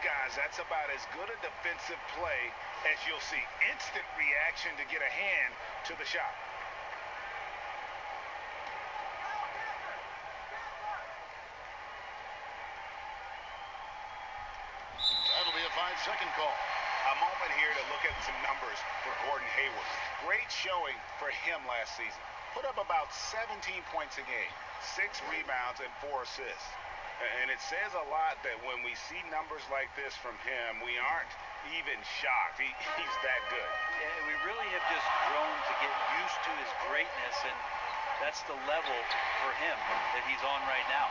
Guys, that's about as good a defensive play as you'll see. Instant reaction to get a hand to the shot. That'll be a 5-second call. A moment here to look at some numbers for Gordon Hayward. Great showing for him last season. Put up about 17 points a game, 6 rebounds, and 4 assists. And it says a lot that when we see numbers like this from him, we aren't even shocked. He's that good. Yeah, we really have just grown to get used to his greatness, and that's the level for him that he's on right now.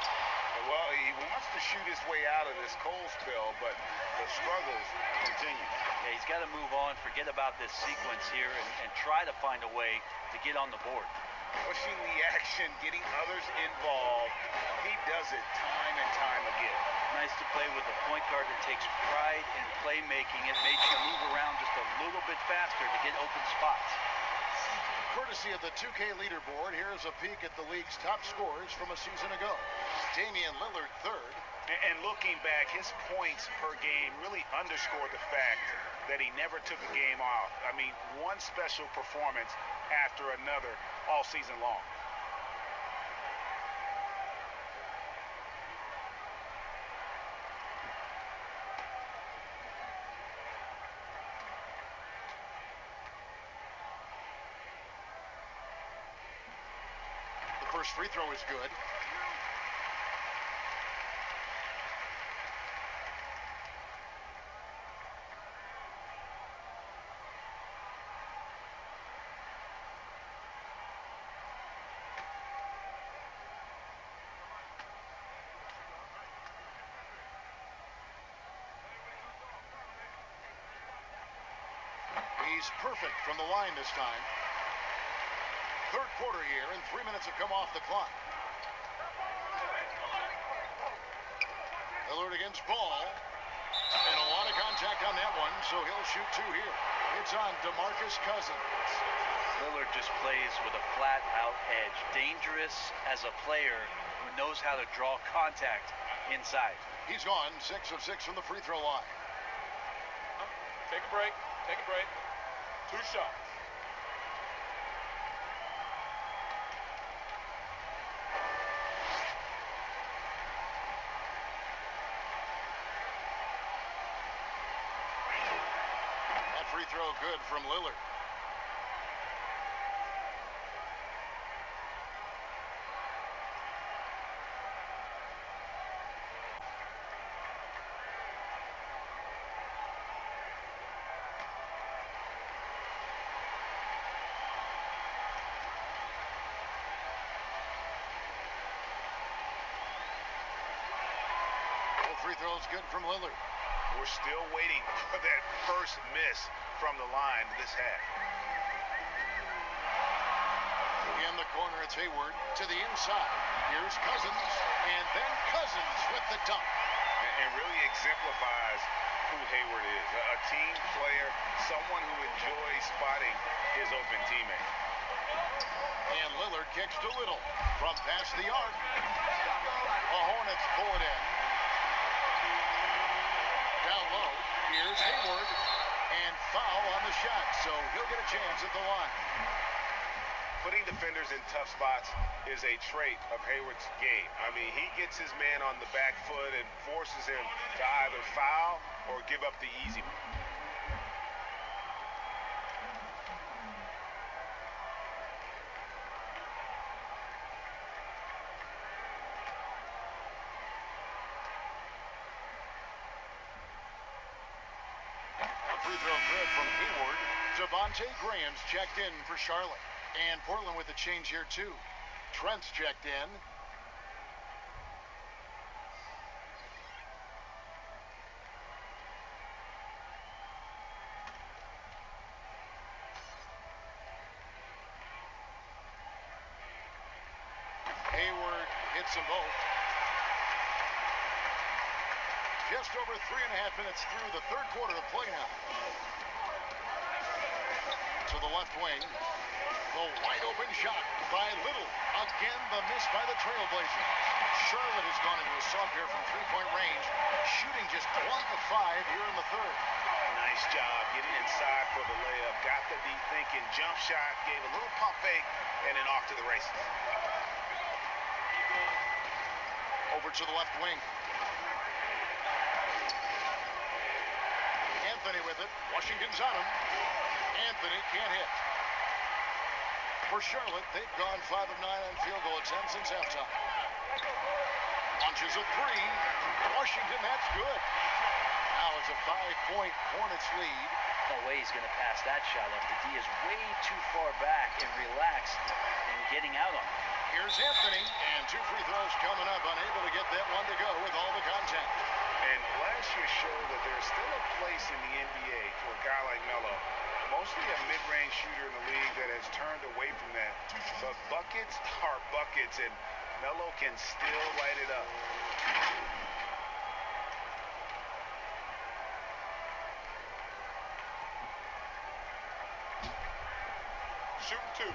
Well, he wants to shoot his way out of this cold spell, but the struggles continue. Yeah, he's got to move on, forget about this sequence here, and try to find a way to get on the board. Pushing the action, getting others involved. He does it time and time again. Nice to play with a point guard that takes pride in playmaking. It makes you move around just a little bit faster to get open spots. Courtesy of the 2K leaderboard, here's a peek at the league's top scorers from a season ago. Damian Lillard, third. And looking back, his points per game really underscore the fact that he never took a game off. I mean, one special performance after another all season long. The first free throw is good. He's perfect from the line this time. Third quarter here, and 3 minutes have come off the clock. Lillard against Ball. And a lot of contact on that one, so he'll shoot 2 here. It's on DeMarcus Cousins. Lillard just plays with a flat-out edge. Dangerous as a player who knows how to draw contact inside. He's gone 6 of 6 from the free throw line. Take a break. Take a break. 2 shots. That free free throw good from Lillard. Free throws good from Lillard. We're still waiting for that first miss from the line this half. In the corner, it's Hayward to the inside. Here's Cousins, and then Cousins with the dunk. And really exemplifies who Hayward is. A team player, someone who enjoys spotting his open teammate. And Lillard kicks to Little from past the arc. The Hornets pull it in. Down low, here's Hayward, and foul on the shot, so he'll get a chance at the line. Putting defenders in tough spots is a trait of Hayward's game. I mean, he gets his man on the back foot and forces him to either foul or give up the easy one. Free throw good from Hayward. Devontae Graham's checked in for Charlotte. And Portland with a change here, too. Trent's checked in. Hayward hits them both. Just over 3.5 minutes through the third quarter of play now. To the left wing. The wide open shot by Little. Again, the miss by the Trailblazers. Charlotte has gone into a slump here from three-point range. Shooting just 1 of 5 here in the third. Nice job getting inside for the layup. Got the D thinking. Jump shot. Gave a little pump fake. And then off to the races. Over to the left wing. Anthony with it. Washington's on him. Anthony can't hit. For Charlotte, they've gone 5 of 9 on field goal attempts since halftime. Launches a three. Washington, that's good. Now it's a 5-point Hornets lead. No way he's going to pass that shot up. The D is way too far back and relaxed and getting out on it. Here's Anthony, and 2 free throws coming up. Unable to get that one to go with all the contact. And last year showed that there's still a place in the NBA for a guy like Melo. Mostly a mid-range shooter in the league that has turned away from that. But buckets are buckets, and Melo can still light it up. Shooting 2.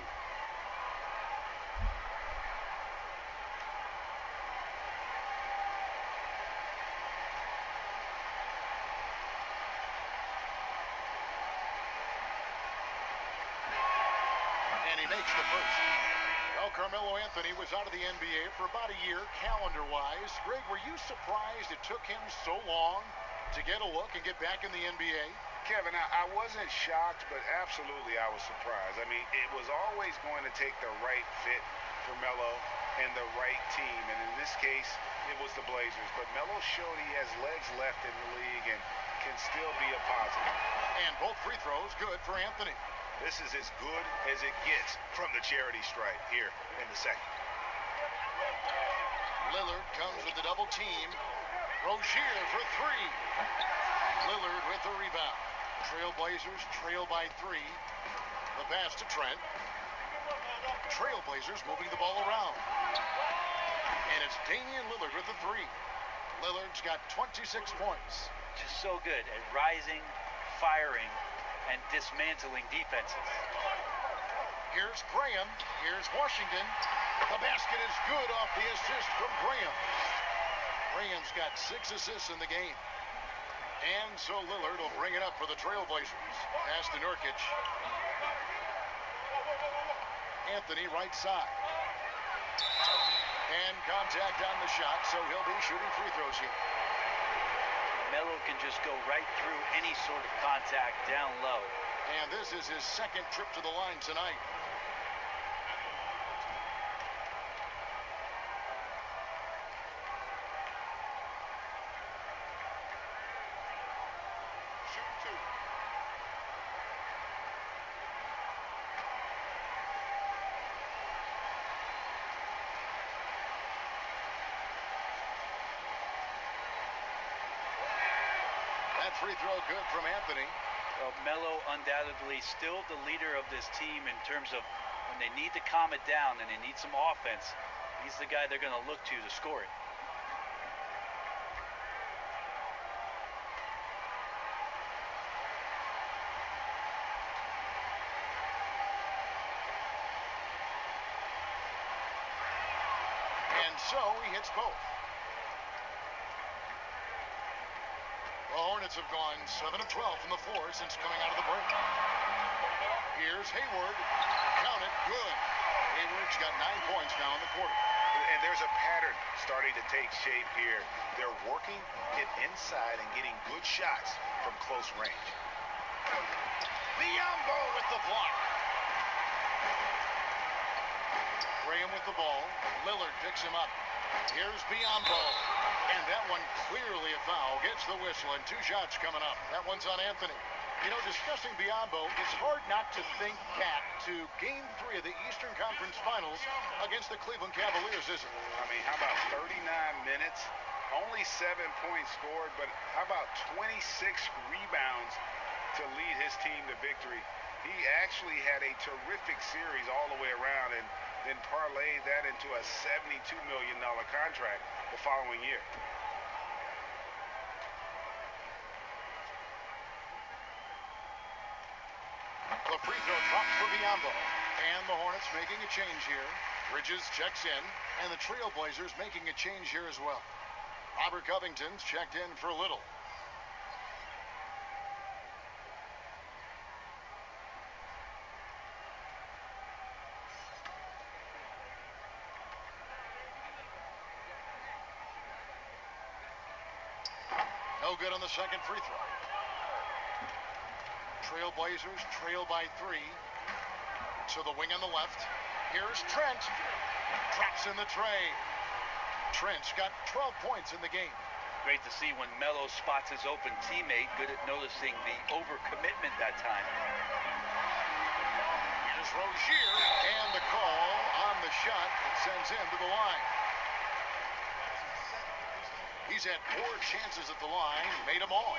And he makes the first. Well, Carmelo Anthony was out of the NBA for about a year, calendar-wise. Greg, were you surprised it took him so long to get a look and get back in the NBA? Kevin, I wasn't shocked, but absolutely I was surprised. I mean, it was always going to take the right fit for Melo and the right team. And in this case, it was the Blazers. But Melo showed he has legs left in the league and can still be a positive. And both free throws good for Anthony. This is as good as it gets from the charity stripe here in the second. Lillard comes with the double team. Rozier for 3. Lillard with the rebound. Trailblazers trail by 3. The pass to Trent. Trailblazers moving the ball around. And it's Damian Lillard with the 3. Lillard's got 26 points. Just so good at rising, firing, and dismantling defenses. Here's Graham. Here's Washington. The basket is good off the assist from Graham. Graham's got 6 assists in the game. And so Lillard will bring it up for the Trailblazers. Pass to Nurkic. Anthony right side. And contact on the shot, so he'll be shooting free throws here. Melo can just go right through any sort of contact down low. And this is his second trip to the line tonight. That free throw good from Anthony. Well, Melo undoubtedly still the leader of this team in terms of when they need to calm it down and they need some offense. He's the guy they're going to look to score it. And so he hits both. The Hornets have gone 7 of 12 from the floor since coming out of the break. Here's Hayward. Count it. Good. Hayward's got 9 points now in the quarter. And there's a pattern starting to take shape here. They're working it inside and getting good shots from close range. Biombo with the block. Graham with the ball. Lillard picks him up. Here's Biombo. And that one clearly a foul. Gets the whistle and 2 shots coming up. That one's on Anthony. You know, discussing Biombo, it's hard not to think back to Game 3 of the Eastern Conference Finals against the Cleveland Cavaliers, isn't it? I mean, how about 39 minutes? Only 7 points scored, but how about 26 rebounds to lead his team to victory? He actually had a terrific series all the way around and then parlayed that into a $72 million contract the following year. The free throw drops for Biombo. And the Hornets making a change here. Bridges checks in. And the Trailblazers making a change here as well. Robert Covington's checked in for Little. No good on the second free throw. Trailblazers trail by 3. To the wing on the left. Here's Trent. Drops in the tray. Trent's got 12 points in the game. Great to see when Melo spots his open teammate. Good at noticing the overcommitment that time. Here's Rozier. And the call on the shot that sends him to the line. He's had 4 chances at the line. Made them all.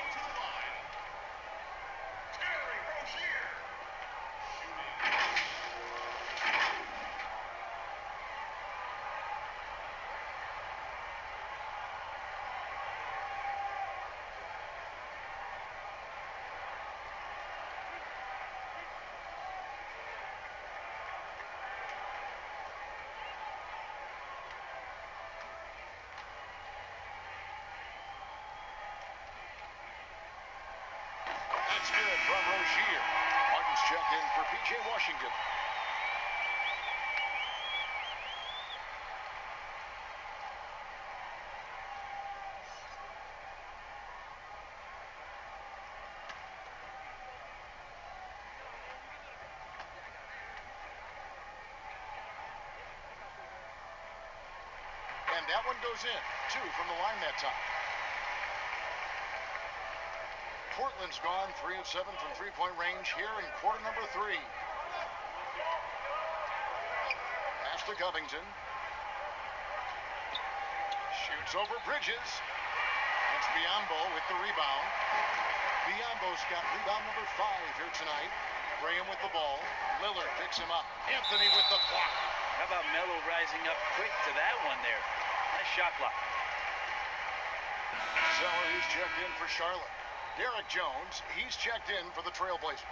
That's good from Rozier. Martin's checked in for P.J. Washington. And that one goes in. 2 from the line that time. Portland's gone 3 of 7 from three-point range here in quarter number 3. Pass to Covington. Shoots over Bridges. It's Biombo with the rebound. Biombo's got rebound number 5 here tonight. Graham with the ball. Lillard picks him up. Anthony with the block. How about Melo rising up quick to that one there? Nice shot block. Sellers checked in for Charlotte. Derek Jones, he's checked in for the Trailblazers.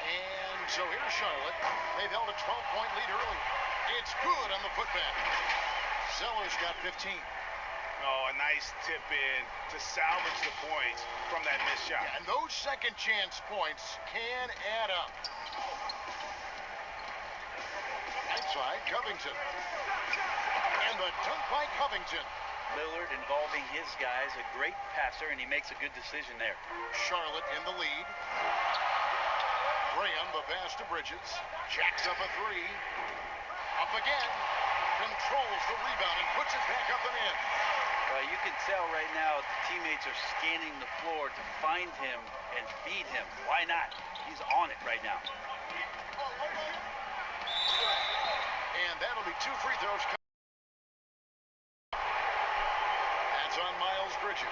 And so here's Charlotte. They've held a 12-point lead earlier. It's good on the putback. Sellers got 15. Oh, a nice tip in to salvage the points from that missed shot. Yeah, and those second chance points can add up. Right side, Covington. And the dunk by Covington. Lillard involving his guys, a great passer, and he makes a good decision there. Charlotte in the lead. Graham, the pass to Bridges. Jacks up a three. Up again. Controls the rebound and puts it back up and in. Well, you can tell right now the teammates are scanning the floor to find him and feed him. Why not? He's on it right now. And that'll be 2 free throws. That's on Miles Bridges.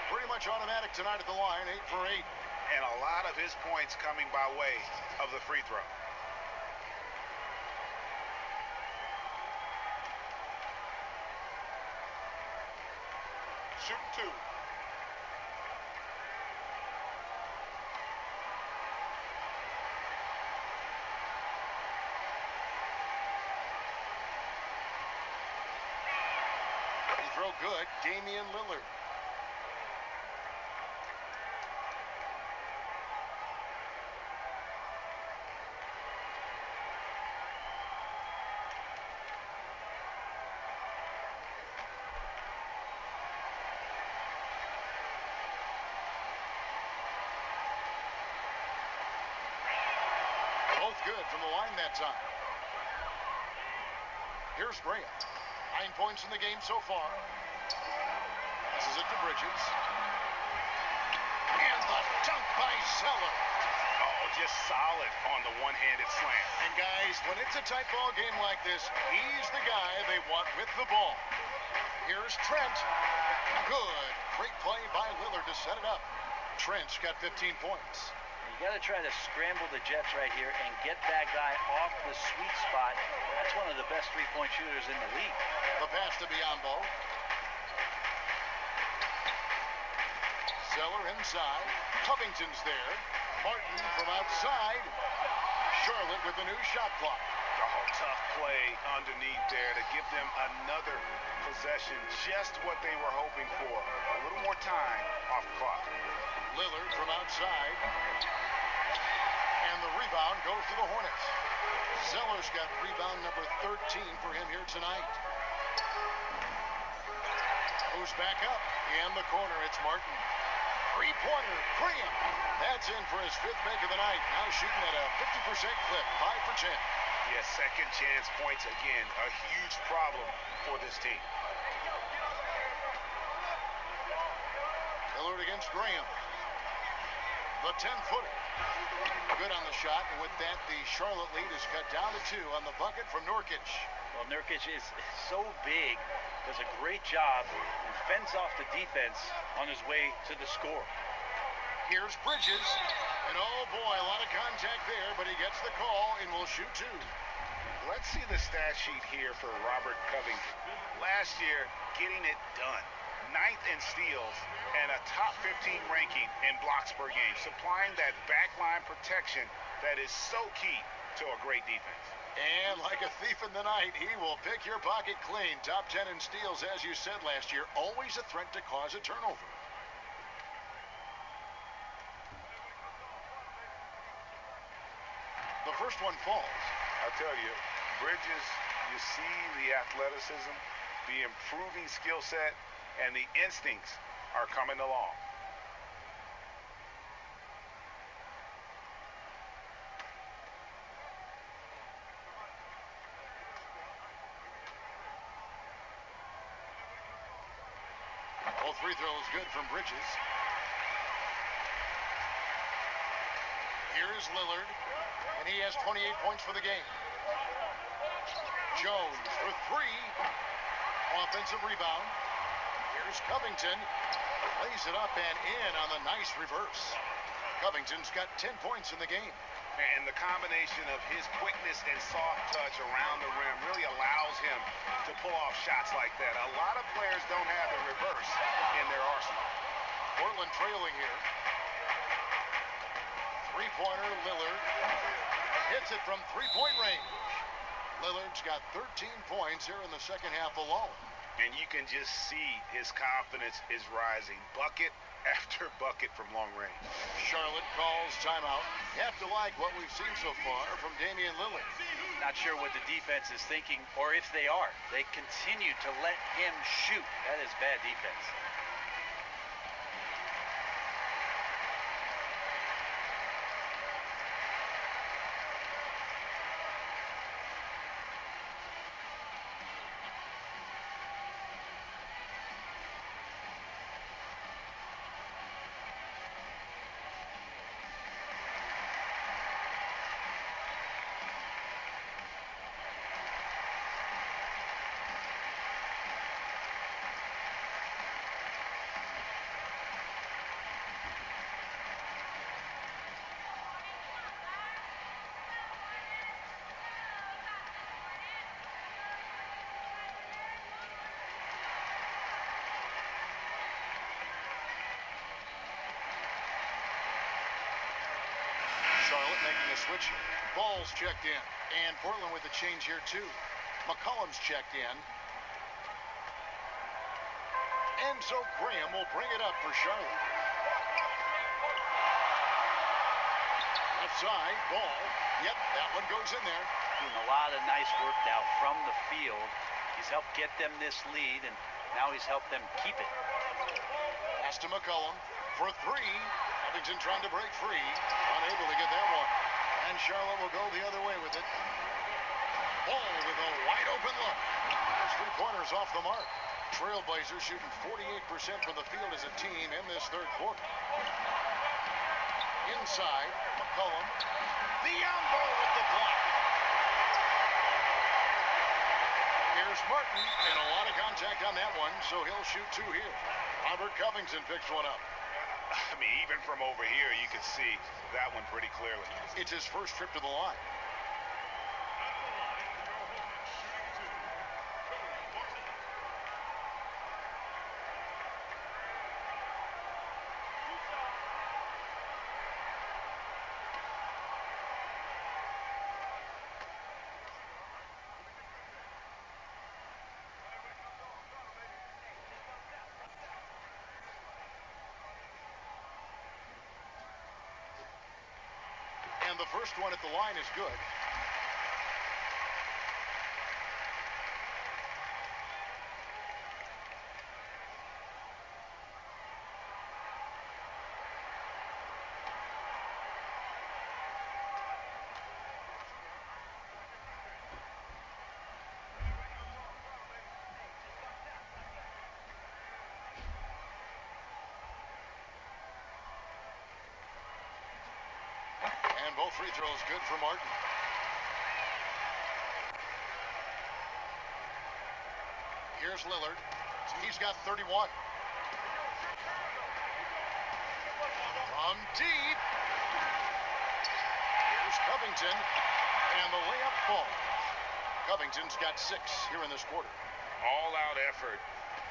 Pretty much automatic tonight at the line, 8 for 8. And a lot of his points coming by way of the free throw. Shoot 2. Free throw good. Damian Lillard. Both good from the line that time. Here's Graham. 9 points in the game so far. Passes it to Bridges. And the dunk by Zeller. Oh, just solid on the one-handed slam. And guys, when it's a tight ball game like this, he's the guy they want with the ball. Here's Trent. Good. Great play by Lillard to set it up. Trent's got 15 points. You got to try to scramble the Jets right here and get that guy off the sweet spot. That's one of the best three-point shooters in the league. The pass to Biyombo. Zeller inside. Covington's there. Martin from outside. Charlotte with the new shot clock. Oh, tough play underneath there to give them another possession. Just what they were hoping for. A little more time off the clock. Lillard from outside. And the rebound goes to the Hornets. Zeller's got rebound number 13 for him here tonight. Who's back up? In the corner, it's Martin. Three-pointer, Graham. That's in for his 5th make of the night. Now shooting at a 50% clip, 5 for 10. Yeah, second chance points again. A huge problem for this team. Lillard against Graham. The 10-footer. Good on the shot, and with that, the Charlotte lead is cut down to 2 on the bucket from Nurkic. Well, Nurkic is so big, does a great job, and fends off the defense on his way to the score. Here's Bridges, and oh boy, a lot of contact there, but he gets the call and will shoot 2. Let's see the stat sheet here for Robert Covington. Last year, getting it done. 9th in steals and a top 15 ranking in blocks per game, supplying that backline protection that is so key to a great defense. And like a thief in the night, he will pick your pocket clean. Top 10 in steals, as you said last year, always a threat to cause a turnover. The first one falls. I tell you, Bridges, you see the athleticism, the improving skill set, and the instincts are coming along. Both free throws good from Bridges. Here is Lillard, and he has 28 points for the game. Jones for 3. Offensive rebound. Here's Covington. Lays it up and in on the nice reverse. Covington's got 10 points in the game. And the combination of his quickness and soft touch around the rim really allows him to pull off shots like that. A lot of players don't have the reverse in their arsenal. Portland trailing here. Three-pointer, Lillard. Hits it from three-point range. Lillard's got 13 points here in the second half alone. And you can just see his confidence is rising. Bucket after bucket from long range. Charlotte calls timeout. You have to like what we've seen so far from Damian Lillard. Not sure what the defense is thinking, or if they are. They continue to let him shoot. That is bad defense. Charlotte making a switch. Ball's checked in. And Portland with a change here, too. McCollum's checked in. And so Graham will bring it up for Charlotte. Left side, ball. Yep, that one goes in there. Doing a lot of nice work now from the field. He's helped get them this lead, and now he's helped them keep it. Pass to McCollum for three. Covington trying to break free. Unable to get that one. And Charlotte will go the other way with it. Ball with a wide open look. Those 3 pointers off the mark. Trailblazers shooting 48% from the field as a team in this third quarter. Inside, McCollum. Biombo with the block. Here's Martin, and a lot of contact on that one, so he'll shoot 2 here. Robert Covington picks one up. I mean, even from over here, you could see that one pretty clearly. It's his first trip to the line. And the first one at the line is good. And both free throws good for Martin. Here's Lillard. He's got 31. From deep. Here's Covington. And the layup falls. Covington's got 6 here in this quarter. All-out effort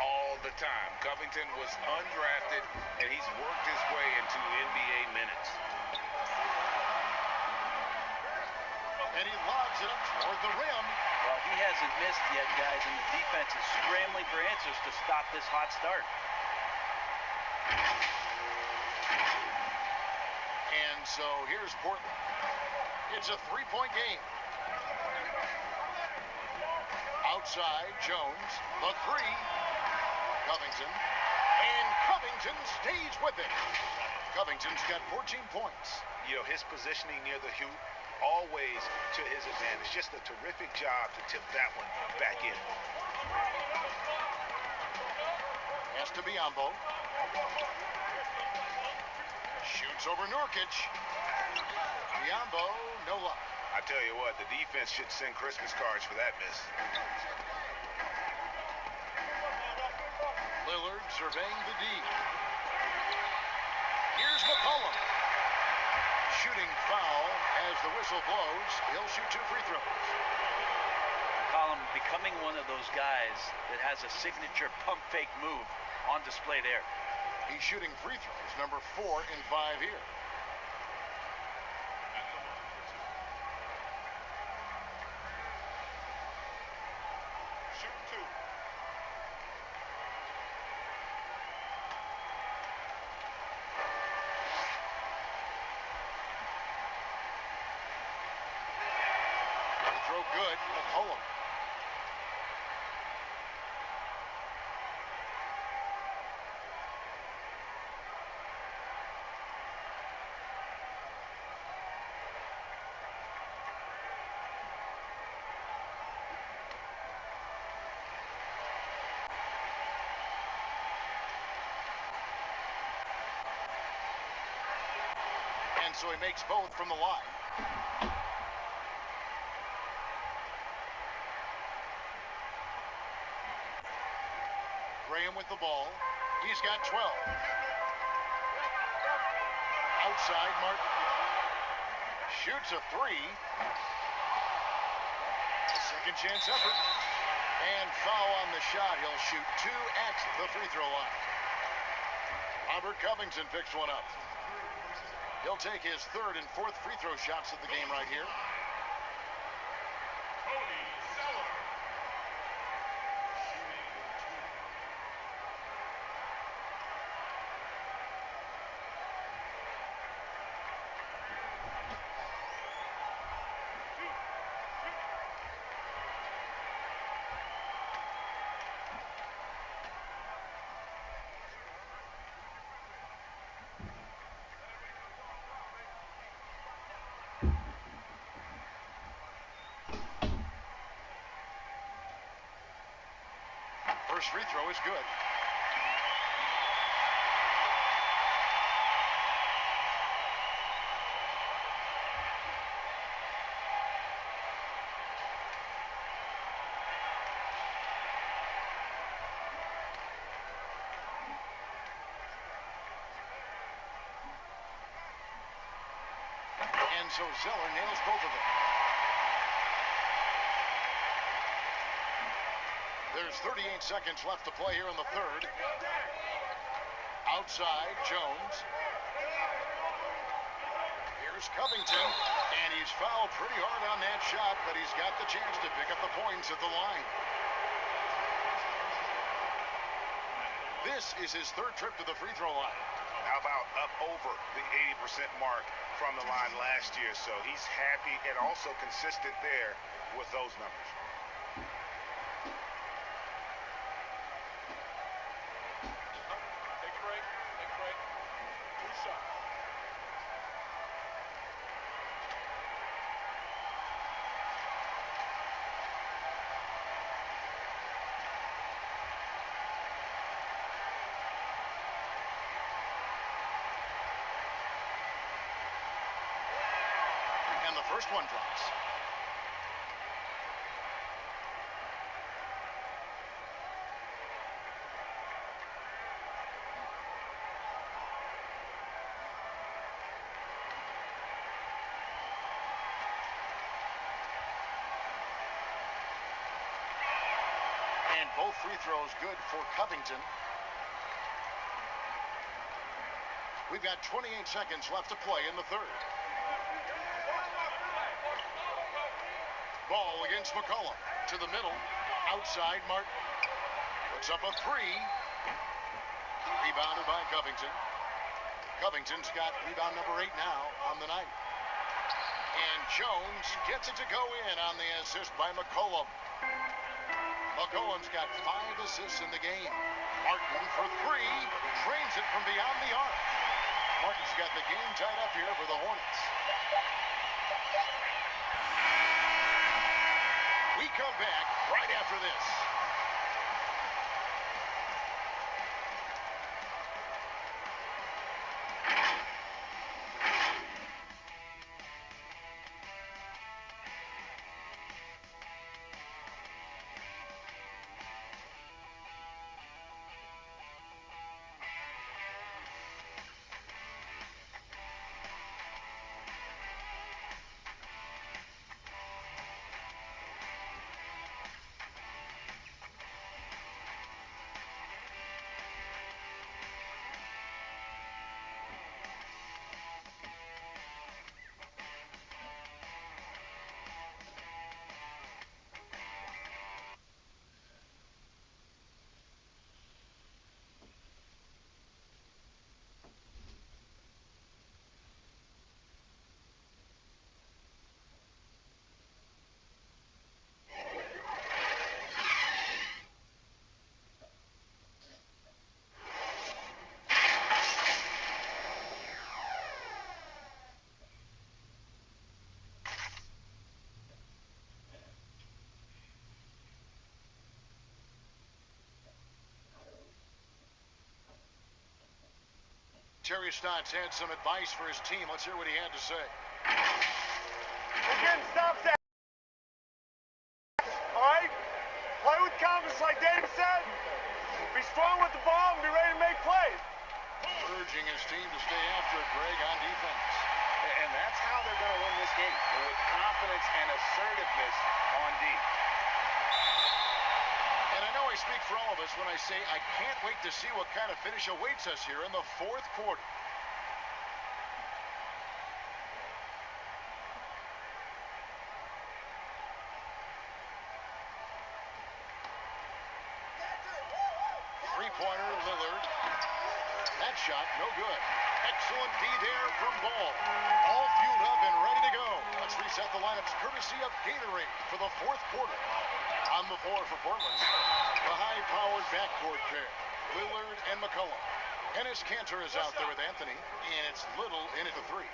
all the time. Covington was undrafted, and he's worked his way into NBA minutes. And he lobs it up toward the rim. Well, he hasn't missed yet, guys, and the defense is scrambling for answers to stop this hot start. And so here's Portland. It's a 3-point game. Outside, Jones. The 3. Covington. And Covington stays with it. Covington's got 14 points. You know, his positioning near the hoop, always to his advantage. Just a terrific job to tip that one back in. Has to be Biombo. Shoots over Nurkic. Biombo, no luck. I tell you what, the defense should send Christmas cards for that miss. Lillard surveying the D. Here's McCollum. Shooting foul as the whistle blows. He'll shoot 2 free throws. McCollum becoming one of those guys that has a signature pump fake move on display there. He's shooting free throws, number 4 in 5 here. good. McCollum. And so he makes both from the line. Graham with the ball. He's got 12. Outside, Martin. Shoots a three. Second chance effort. And foul on the shot. He'll shoot two at the free throw line. Albert Covington picks one up. He'll take his third and fourth free throw shots of the game right here. First free throw is good. And so Zeller nails both of them. There's 38 seconds left to play here in the third. Outside, Jones. Here's Covington, and he's fouled pretty hard on that shot, but he's got the chance to pick up the points at the line. This is his third trip to the free throw line. How about up over the 80% mark from the line last year? So he's happy and also consistent there with those numbers. And the first one drops. And both free throws good for Covington. We've got 28 seconds left to play in the third. Ball against McCollum. To the middle. Outside, Martin. Puts up a three. Rebounded by Covington. Covington's got rebound number 8 now on the night. And Jones gets it to go in on the assist by McCollum. McCollum's got 5 assists in the game. Martin for 3. Trains it from beyond the arc. Martin's got the game tied up here for the Hornets. We come back right after this. Terry Stotts had some advice for his team. Let's hear what he had to say. We're getting stops at. All right? Play with confidence like Dave said. Be strong with the ball and be ready to make plays. Urging his team to stay after it, Greg, on defense. And that's how they're going to win this game, with confidence and assertiveness on D. And I know I speak for all of us when I say I can't wait to see what kind of finish awaits us here in the fourth quarter. Three-pointer, Lillard. That shot, no good. Excellent D there from Ball. All fueled up and ready to go. Let's reset the lineups courtesy of Gatorade for the fourth quarter. On the floor for Portland, the high-powered backcourt pair, Lillard and McCollum. Enes Kanter is out there with Anthony, and it's Little in at the three.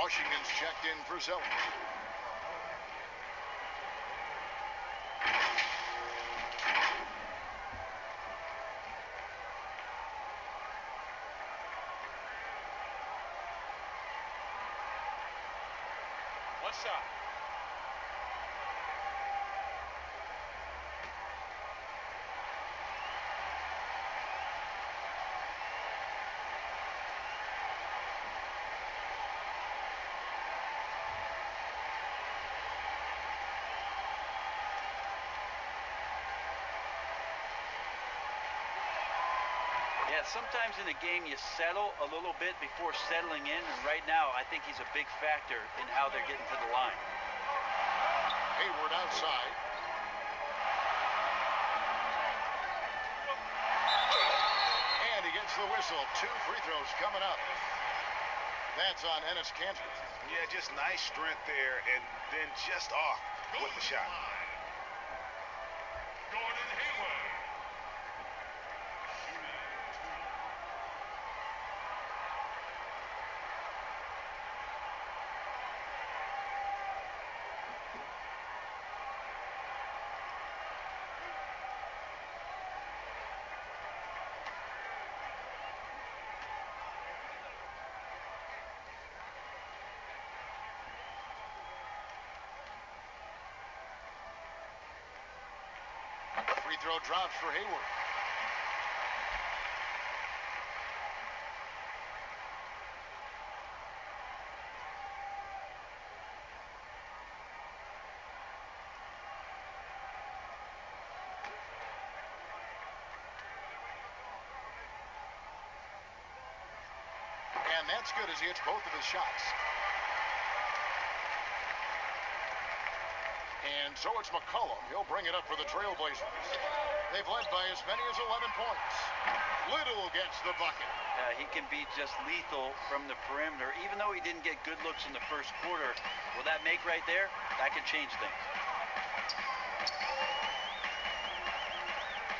Washington's checked in for Zeller. One shot. Yeah, sometimes in a game you settle a little bit before settling in, and right now I think he's a big factor in how they're getting to the line. Hayward outside. And he gets the whistle. 2 free throws coming up. That's on Enes Kanter. Yeah, just nice strength there, and then just off with the shot. Free throw drops for Hayward. And that's good as he hits both of his shots. And so it's McCollum. He'll bring it up for the Trailblazers. They've led by as many as 11 points. Little gets the bucket. He can be just lethal from the perimeter. Even though he didn't get good looks in the first quarter, will that make right there? That could change things.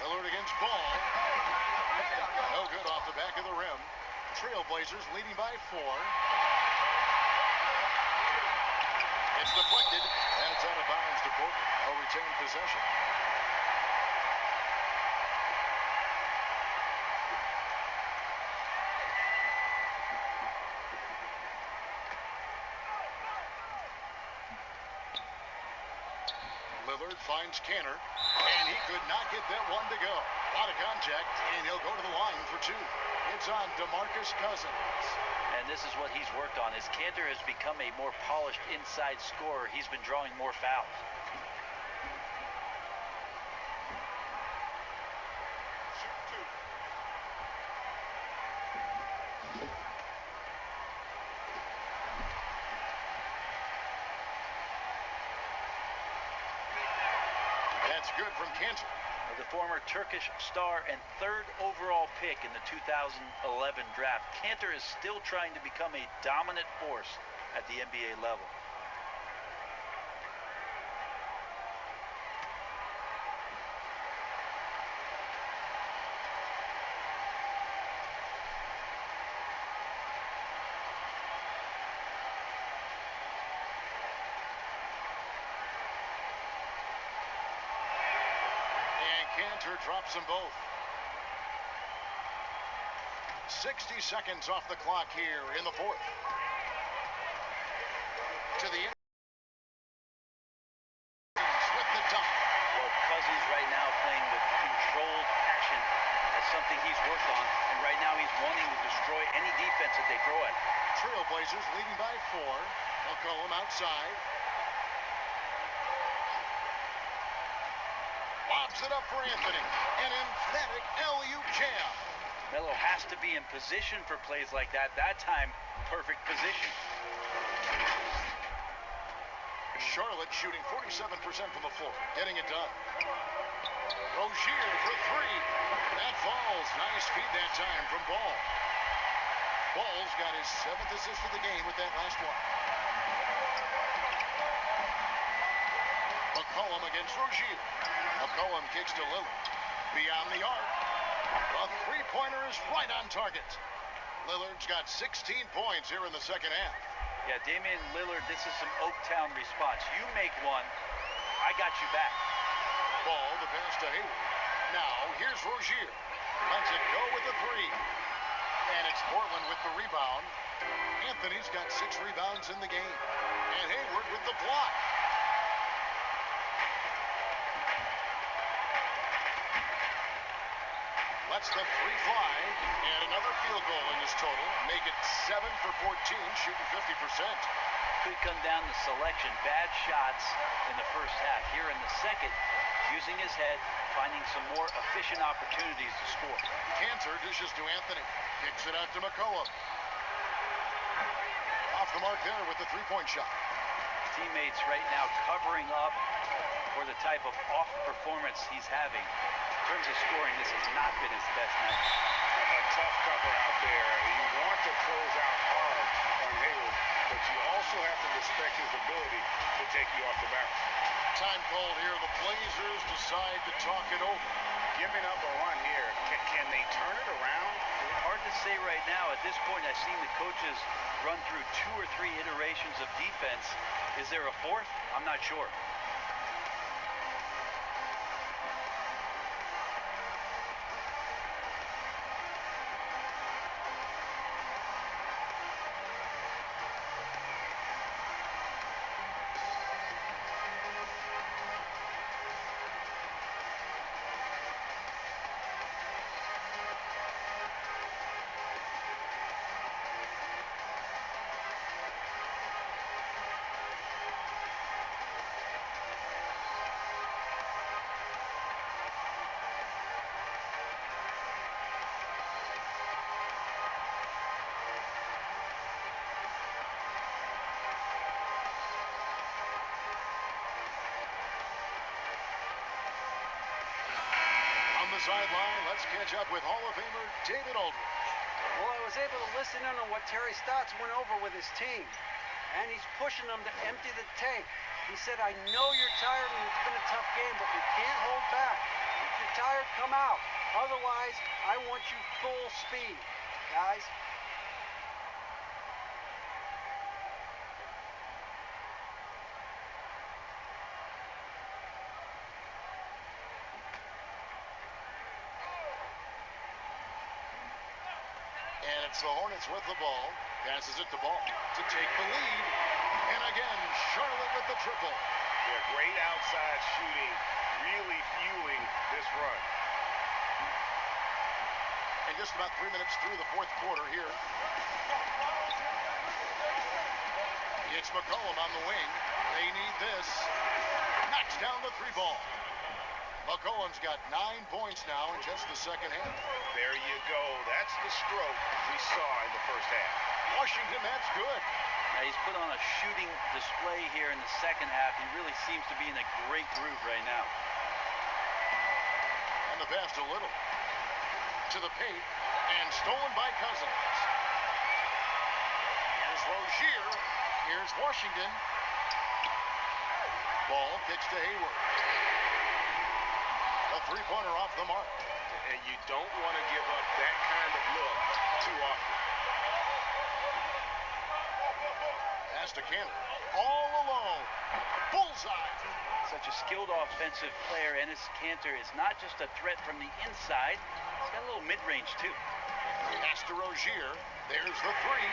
Lillard against Ball. No good off the back of the rim. Trailblazers leading by 4. It's deflected, and it's out of bounds to Portland. They'll retain possession. Lillard finds Kanter, and he could not get that one to go. Out of contact, and he'll go to the line for 2. It's on DeMarcus Cousins. And this is what he's worked on. As Kanter has become a more polished inside scorer, he's been drawing more fouls. That's good from Kanter. The former Turkish star and 3rd overall pick in the 2011 draft, Kanter is still trying to become a dominant force at the NBA level. Kanter drops them both. 60 seconds off the clock here in the fourth. To the end. With the dunk. Well, Cousins right now playing with controlled passion. That's something he's worked on. And right now he's wanting to destroy any defense that they throw at him. Trailblazers leading by 4. McCollum outside. Lobs it up for Anthony. An emphatic alley-oop jam. Melo has to be in position for plays like that. That time, perfect position. Charlotte shooting 47% from the floor. Getting it done. Rozier for 3. That falls. Nice feed that time from Ball. Ball's got his 7th assist of the game with that last one. McCollum against Rozier. McCollum kicks to Lillard. Beyond the arc. A three-pointer is right on target. Lillard's got 16 points here in the second half. Yeah, Damian Lillard, this is some Oaktown response. You make one, I got you back. Ball, the pass to Hayward. Now, here's Rozier. Lets it go with the 3. And it's Portland with the rebound. Anthony's got 6 rebounds in the game. And Hayward with the block. Lets the 3 fly. And another field goal in this total. Make it 7 for 14, shooting 50%. Could come down to selection. Bad shots in the first half. Here in the second, using his head, finding some more efficient opportunities to score. Cantor dishes to Anthony. Kicks it out to McCollum. Off the mark there with the 3-point shot. Teammates right now covering up for the type of off performance he's having. In terms of scoring, this has not been his best night. A tough cover out there. You want to close out hard on Hayward, but you also have to respect his ability to take you off the bounce. Time called here. The Blazers decide to talk it over. Giving up a run here. Can they turn it around? Hard to say right now. At this point, I've seen the coaches run through 2 or 3 iterations of defense. Is there a 4th? I'm not sure. Sideline, let's catch up with Hall of Famer David Aldridge. Well, I was able to listen in on what Terry Stotts went over with his team, and he's pushing them to empty the tank. He said, I know you're tired and it's been a tough game, but we can't hold back. If you're tired, come out. Otherwise, I want you full speed, guys. And it's the Hornets with the ball. Passes it to Ball to take the lead. And again, Charlotte with the triple. Yeah, great outside shooting, really fueling this run. And just about 3 minutes through the fourth quarter here. It's McCollum on the wing. They need this. Knocks down the 3 ball. McCollum's got 9 points now in just the second half. There you go. That's the stroke we saw in the first half. Washington, that's good. Now he's put on a shooting display here in the second half. He really seems to be in a great groove right now. And the pass to Little. To the paint. And stolen by Cousins. Here's Rozier. Here's Washington. Ball kicks to Hayward. A 3-pointer off the mark. And you don't want to give up that kind of look too often. Pass to Cantor. All alone. Bullseye. Such a skilled offensive player. Enes Kanter is not just a threat from the inside. He's got a little mid-range too. Pass to Rozier. There's the three.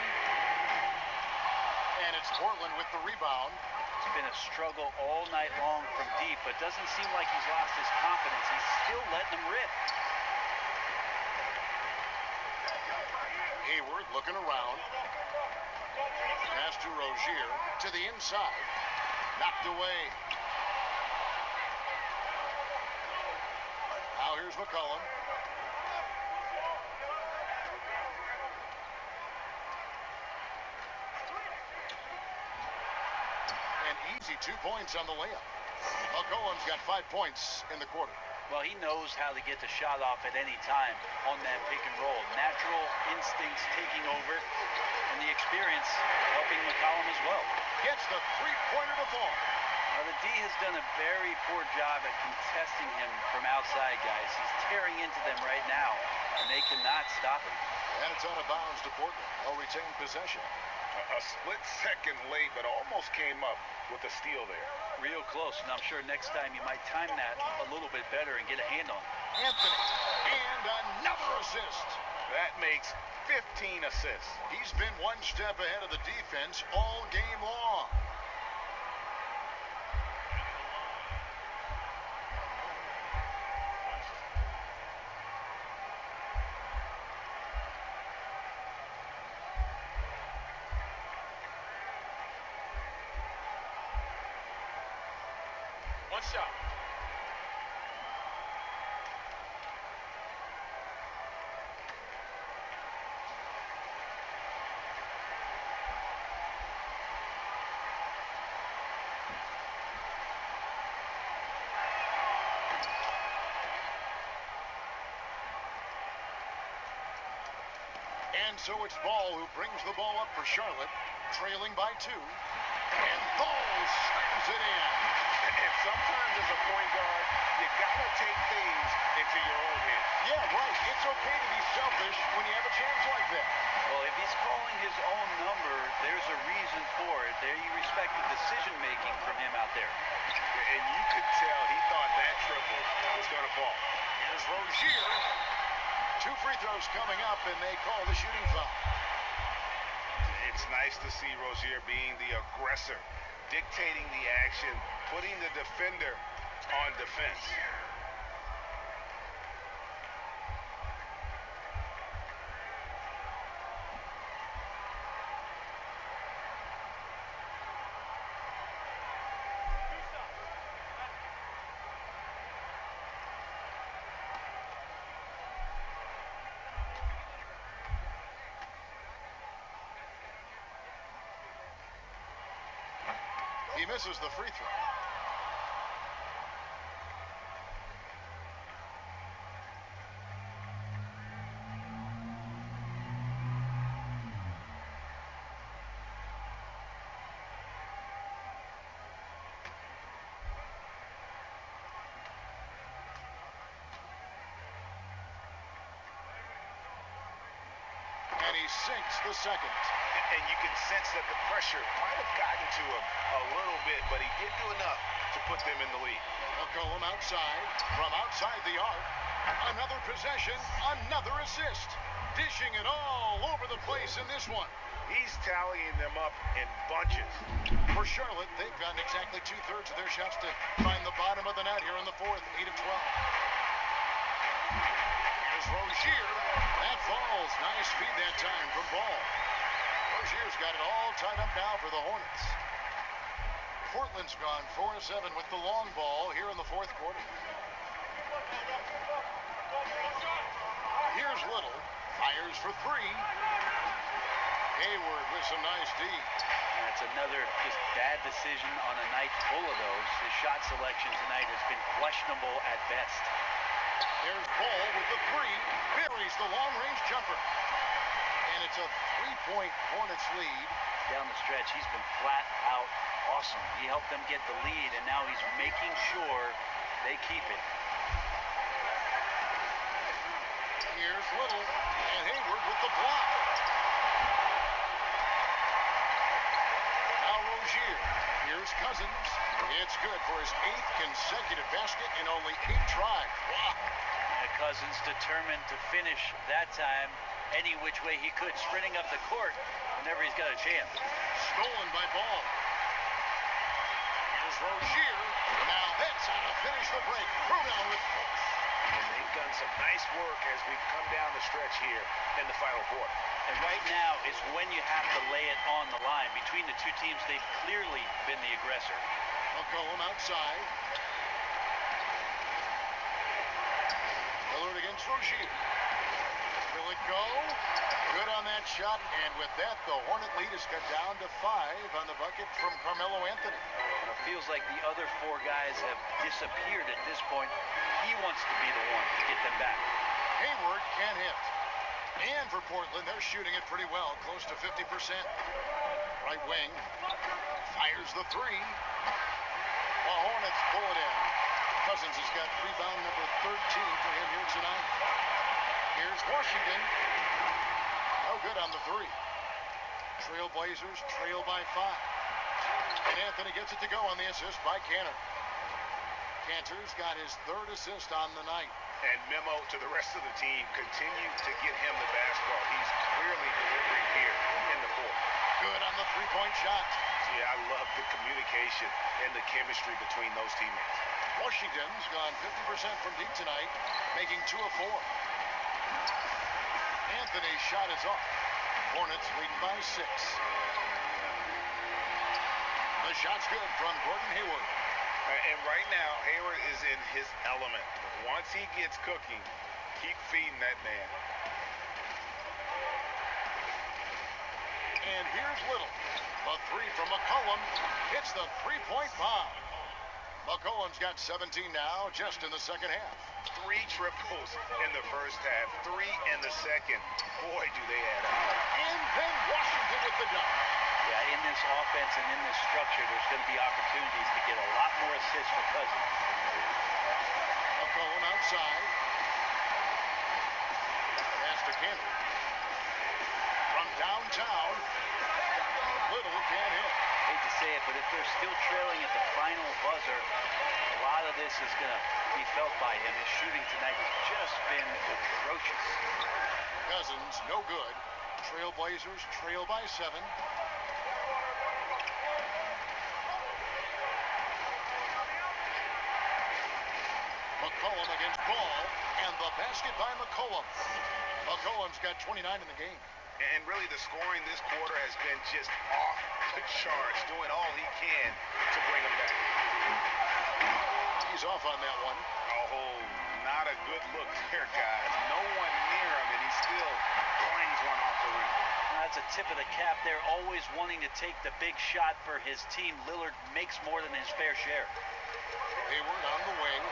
And it's Portland with the rebound. It's been a struggle all night long from deep, but doesn't seem like he's lost his confidence. He's still letting them rip. Hayward looking around. Pass to Rozier to the inside. Knocked away. Now here's McCollum. An easy 2 points on the layup. McCollum's got 5 points in the quarter. Well, he knows how to get the shot off at any time on that pick and roll. Natural instincts taking over, and the experience helping McCollum as well. Gets the three-pointer to fall. Now, the D has done a very poor job at contesting him from outside, guys. He's tearing into them right now, and they cannot stop him. And it's out of bounds to Portland. They'll retain possession. A split second late, but almost came up with a steal there. Real close, and I'm sure next time you might time that a little bit better and get a hand on it. Anthony, and another assist. That makes 15 assists. He's been one step ahead of the defense all game long. One shot. And so it's Ball who brings the ball up for Charlotte, trailing by 2. And Ball slams it in. And sometimes as a point guard, you gotta take things into your own hands. Yeah, right. It's okay to be selfish when you have a chance like that. Well, if he's calling his own number, there's a reason for it. There you respect the decision-making from him out there. And you could tell he thought that triple was going to fall. Here's Rozier. 2 free throws coming up, and they call the shooting foul. It's nice to see Rozier being the aggressor, dictating the action, putting the defender on defense. He misses the free throw. And he sinks the second. And you can sense that the pressure might have gotten to him a little bit, but he did do enough to put them in the lead. McCollum outside, from outside the arc. Another possession, another assist. Dishing it all over the place in this one. He's tallying them up in bunches. For Charlotte, they've gotten exactly 2/3 of their shots to find the bottom of the net here in the fourth, 8 of 12. Here's Rozier. That falls. Nice feed that time from Ball. Rozier's got it all tied up now for the Hornets. Portland's gone 4-7 with the long ball here in the fourth quarter. Here's Little. Fires for 3. Hayward with some nice D. That's another just bad decision on a night full of those. His shot selection tonight has been questionable at best. There's Ball with the 3. Buries the long-range jumper. And it's a 3-point Hornets lead. Down the stretch, he's been flat out awesome. He helped them get the lead, and now he's making sure they keep it. Here's Little, and Hayward with the block. Now Rozier. Here's Cousins. It's good for his 8th consecutive basket in only 8 tries. Wow. Cousins determined to finish that time. any which way he could, sprinting up the court whenever he's got a chance. Stolen by Ball. Here's Rozier. Now hits on to finish the break. Bruno with hits. And they've done some nice work as we come down the stretch here in the final quarter. And right now is when you have to lay it on the line. Between the two teams, they've clearly been the aggressor. McCollum outside. Lillard against Rozier. Will it go? Good on that shot, and with that, the Hornet lead is cut down to 5 on the bucket from Carmelo Anthony. And it feels like the other 4 guys have disappeared at this point. He wants to be the one to get them back. Hayward can't hit. And for Portland, they're shooting it pretty well, close to 50%. Right wing fires the 3. The Hornets pull it in. Cousins has got rebound number 13 for him here tonight. Here's Washington. No good on the 3. Trailblazers trail by 5. And Anthony gets it to go on the assist by Cantor. Cantor's got his 3rd assist on the night. And memo to the rest of the team, continue to get him the basketball. He's clearly delivering here in the fourth. Good on the 3-point shot. Yeah, I love the communication and the chemistry between those teammates. Washington's gone 50% from deep tonight, making 2 of 4. Anthony's shot is off. Hornets lead by 6. The shot's good from Gordon Hayward. And right now, Hayward is in his element. Once he gets cooking, keep feeding that man. And here's Little. A 3 from McCollum. Hits the 3-point bomb. McCollum's got 17 now, just in the second half. 3 triples in the first half, 3 in the second. Boy, do they add up. And then Washington with the dunk. Yeah, in this offense and in this structure, there's going to be opportunities to get a lot more assists for Cousins. McCollum outside. Pass to Cantor. From downtown, Little can't hit. Hate to say it, but if they're still trailing at the final buzzer, a lot of this is going to be felt by him. His shooting tonight has just been atrocious. Cousins, no good. Trailblazers trail by 7. McCollum against Ball, and the basket by McCollum. McCollum's got 29 in the game. And really, the scoring this quarter has been just off the charts, doing all he can to bring them back. He's off on that one. Oh, not a good look there, guys. No one near him, and he still clangs one off the rim. That's a tip of the cap there, always wanting to take the big shot for his team. Lillard makes more than his fair share. Hayward on the wing.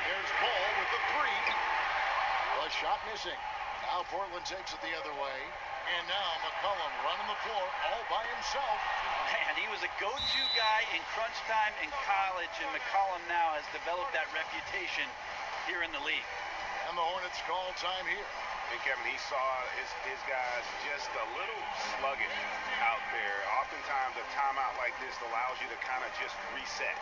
There's Ball with the 3. A shot missing. Now Portland takes it the other way. And now McCollum running the floor all by himself. Man, he was a go-to guy in crunch time in college, and McCollum now has developed that reputation here in the league. And the Hornets call time here. And Kevin, he saw his guys just a little sluggish out there. Oftentimes a timeout like this allows you to kind of just reset.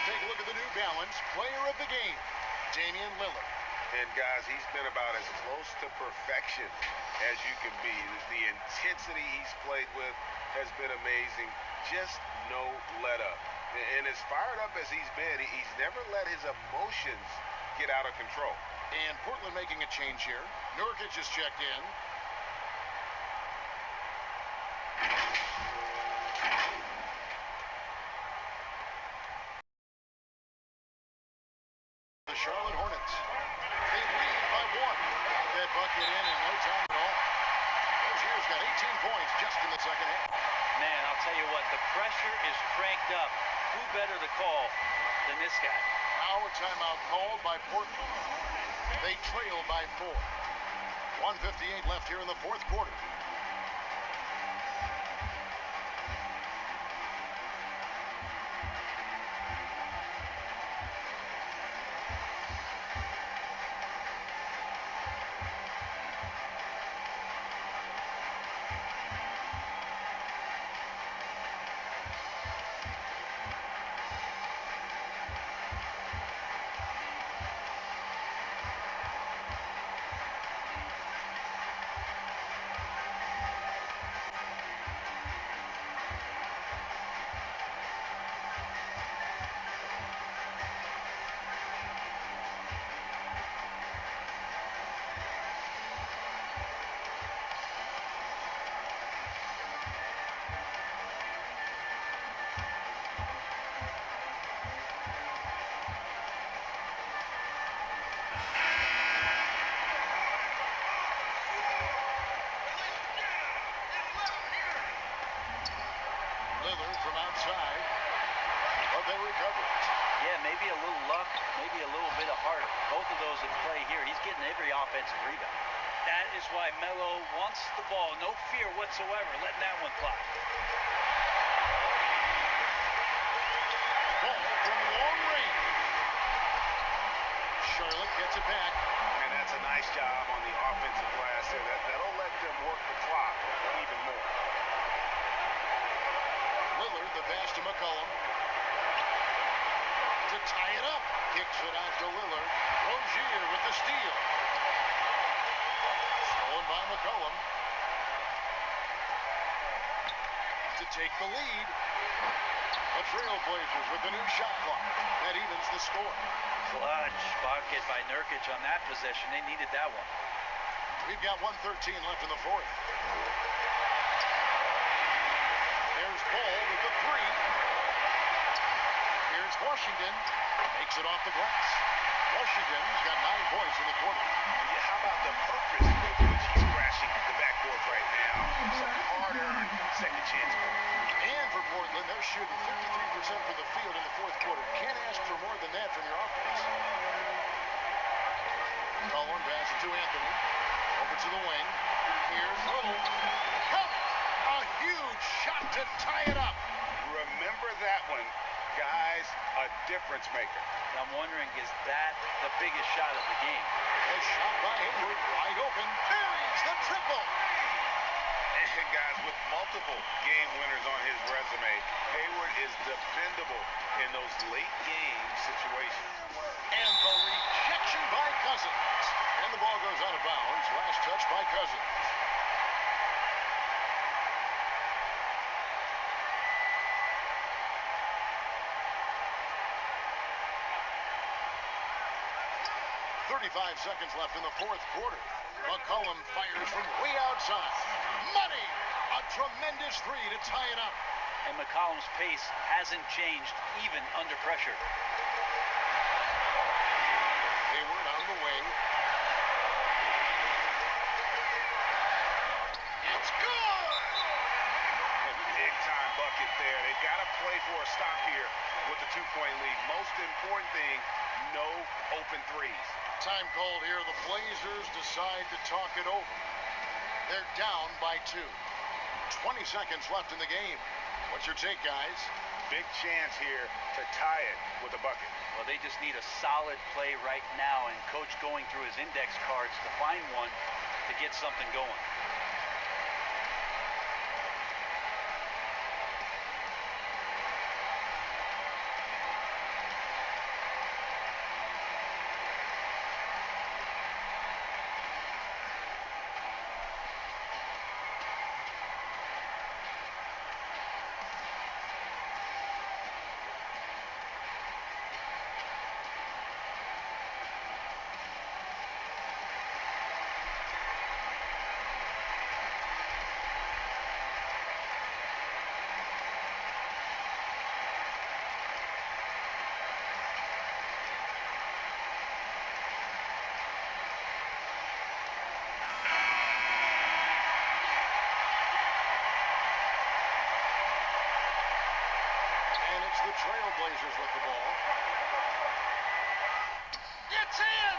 Take a look at the New Balance player of the game, Damian Lillard. And guys, he's been about as close to perfection as you can be. The intensity he's played with has been amazing. Just no let up. And as fired up as he's been, he's never let his emotions get out of control. And Portland making a change here. Nurkic is checked in. it in no time at all. Rozier's got 18 points just in the second half. Man, I'll tell you what, the pressure is cranked up. Who better to call than this guy? Now a timeout called by Portland. They trail by 4. 1:58 left here in the fourth quarter. Lillard from outside, but they recover it. Yeah, maybe a little luck, maybe a little bit of heart. Both of those at play here. He's getting every offensive rebound. That is why Melo wants the ball. No fear whatsoever, letting that one fly. Ball from long range. Charlotte gets it back. And that's a nice job on the offensive glass there. That'll let them work the clock even more. Lillard, the pass to McCollum. To tie it up. Kicks it out to Lillard. Rozier with the steal. Stolen by McCollum. To take the lead. The Trailblazers with the new shot clock. That evens the score. Clutch bucket by Nurkic on that possession. They needed that one. We've got 1:13 left in the fourth. There's Ball with the three. Here's Washington. Makes it off the glass. Washington's got 9 points in the quarter. How about the purpose with which he's crashing the backboard right now? Some hard-earned second chance points. And for Portland, they're shooting 53% from the field in the fourth quarter. Can't ask for more than that from your offense. Cullen pass it to Anthony. Over to the wing. Here's Little. Count it! A huge shot to tie it up. Remember that one, guys, a difference maker. I'm wondering, is that the biggest shot of the game? A shot by Hayward, wide open. Buries the triple. And guys, with multiple game winners on his resume, Hayward is dependable in those late game situations. And the rejection by Cousins. And the ball goes out of bounds. Last touch by Cousins. .35 seconds left in the fourth quarter. McCollum fires from way outside. Money! A tremendous three to tie it up. And McCollum's pace hasn't changed even under pressure. Hayward on the wing. It's good! A big-time bucket there. They've got to play for a stop here with the 2-point lead. Most important thing, no open threes. Time called here. The Blazers decide to talk it over. They're down by 2. 20 seconds left in the game. What's your take, guys? Big chance here to tie it with a bucket. Well, they just need a solid play right now, and Coach going through his index cards to find one to get something going. Trailblazers with the ball. It's in!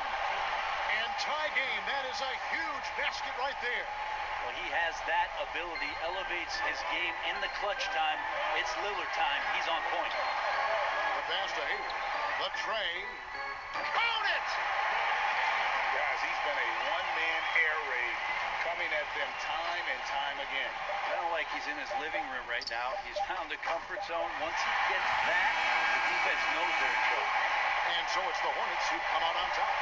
And tie game. That is a huge basket right there. Well, he has that ability, elevates his game in the clutch time. It's Lillard time. He's on point. The pass to Hayward. The tray. Count it! Guys, he's been a one-man air raid coming at them time and time again. Kind of like he's in his living room right now. He's found a comfort zone. Once he gets that, the defense knows they're in trouble. And so it's the Hornets who come out on top.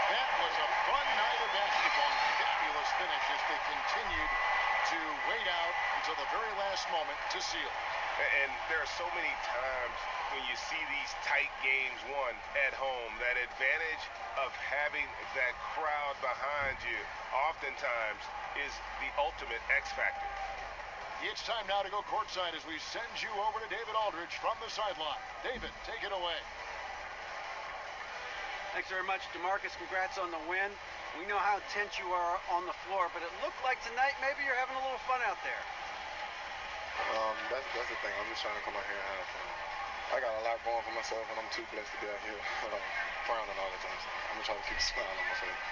That was a fun night of basketball. Fabulous finish as they continued to wait out until the very last moment to seal. And there are so many times when you see these tight games won at home, that advantage of having that crowd behind you oftentimes is the ultimate X factor. It's time now to go courtside as we send you over to David Aldridge from the sideline. David, take it away. Thanks very much, DeMarcus. Congrats on the win. We know how tense you are on the floor, but it looked like tonight maybe you're having a little fun out there. That's the thing. I'm just trying to come out here and have fun. I got a lot going for myself, and I'm too blessed to be out here frowning all the time. So I'm gonna try to keep a smile on my face.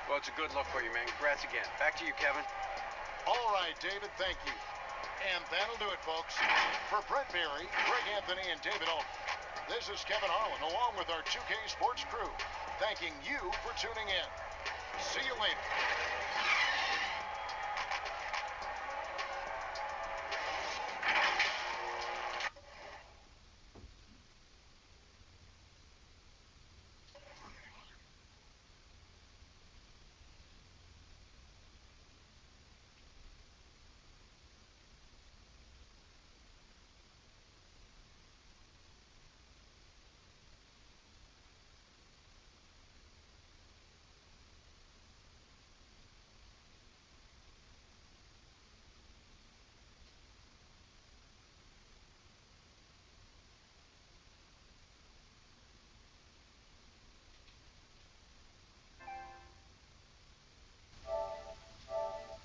Well, it's a good look for you, man. Congrats again. Back to you, Kevin. All right, David, thank you. And that'll do it, folks. For Brent Berry, Greg Anthony, and David Aldridge, this is Kevin Harlan, along with our 2K Sports crew, thanking you for tuning in. See you later.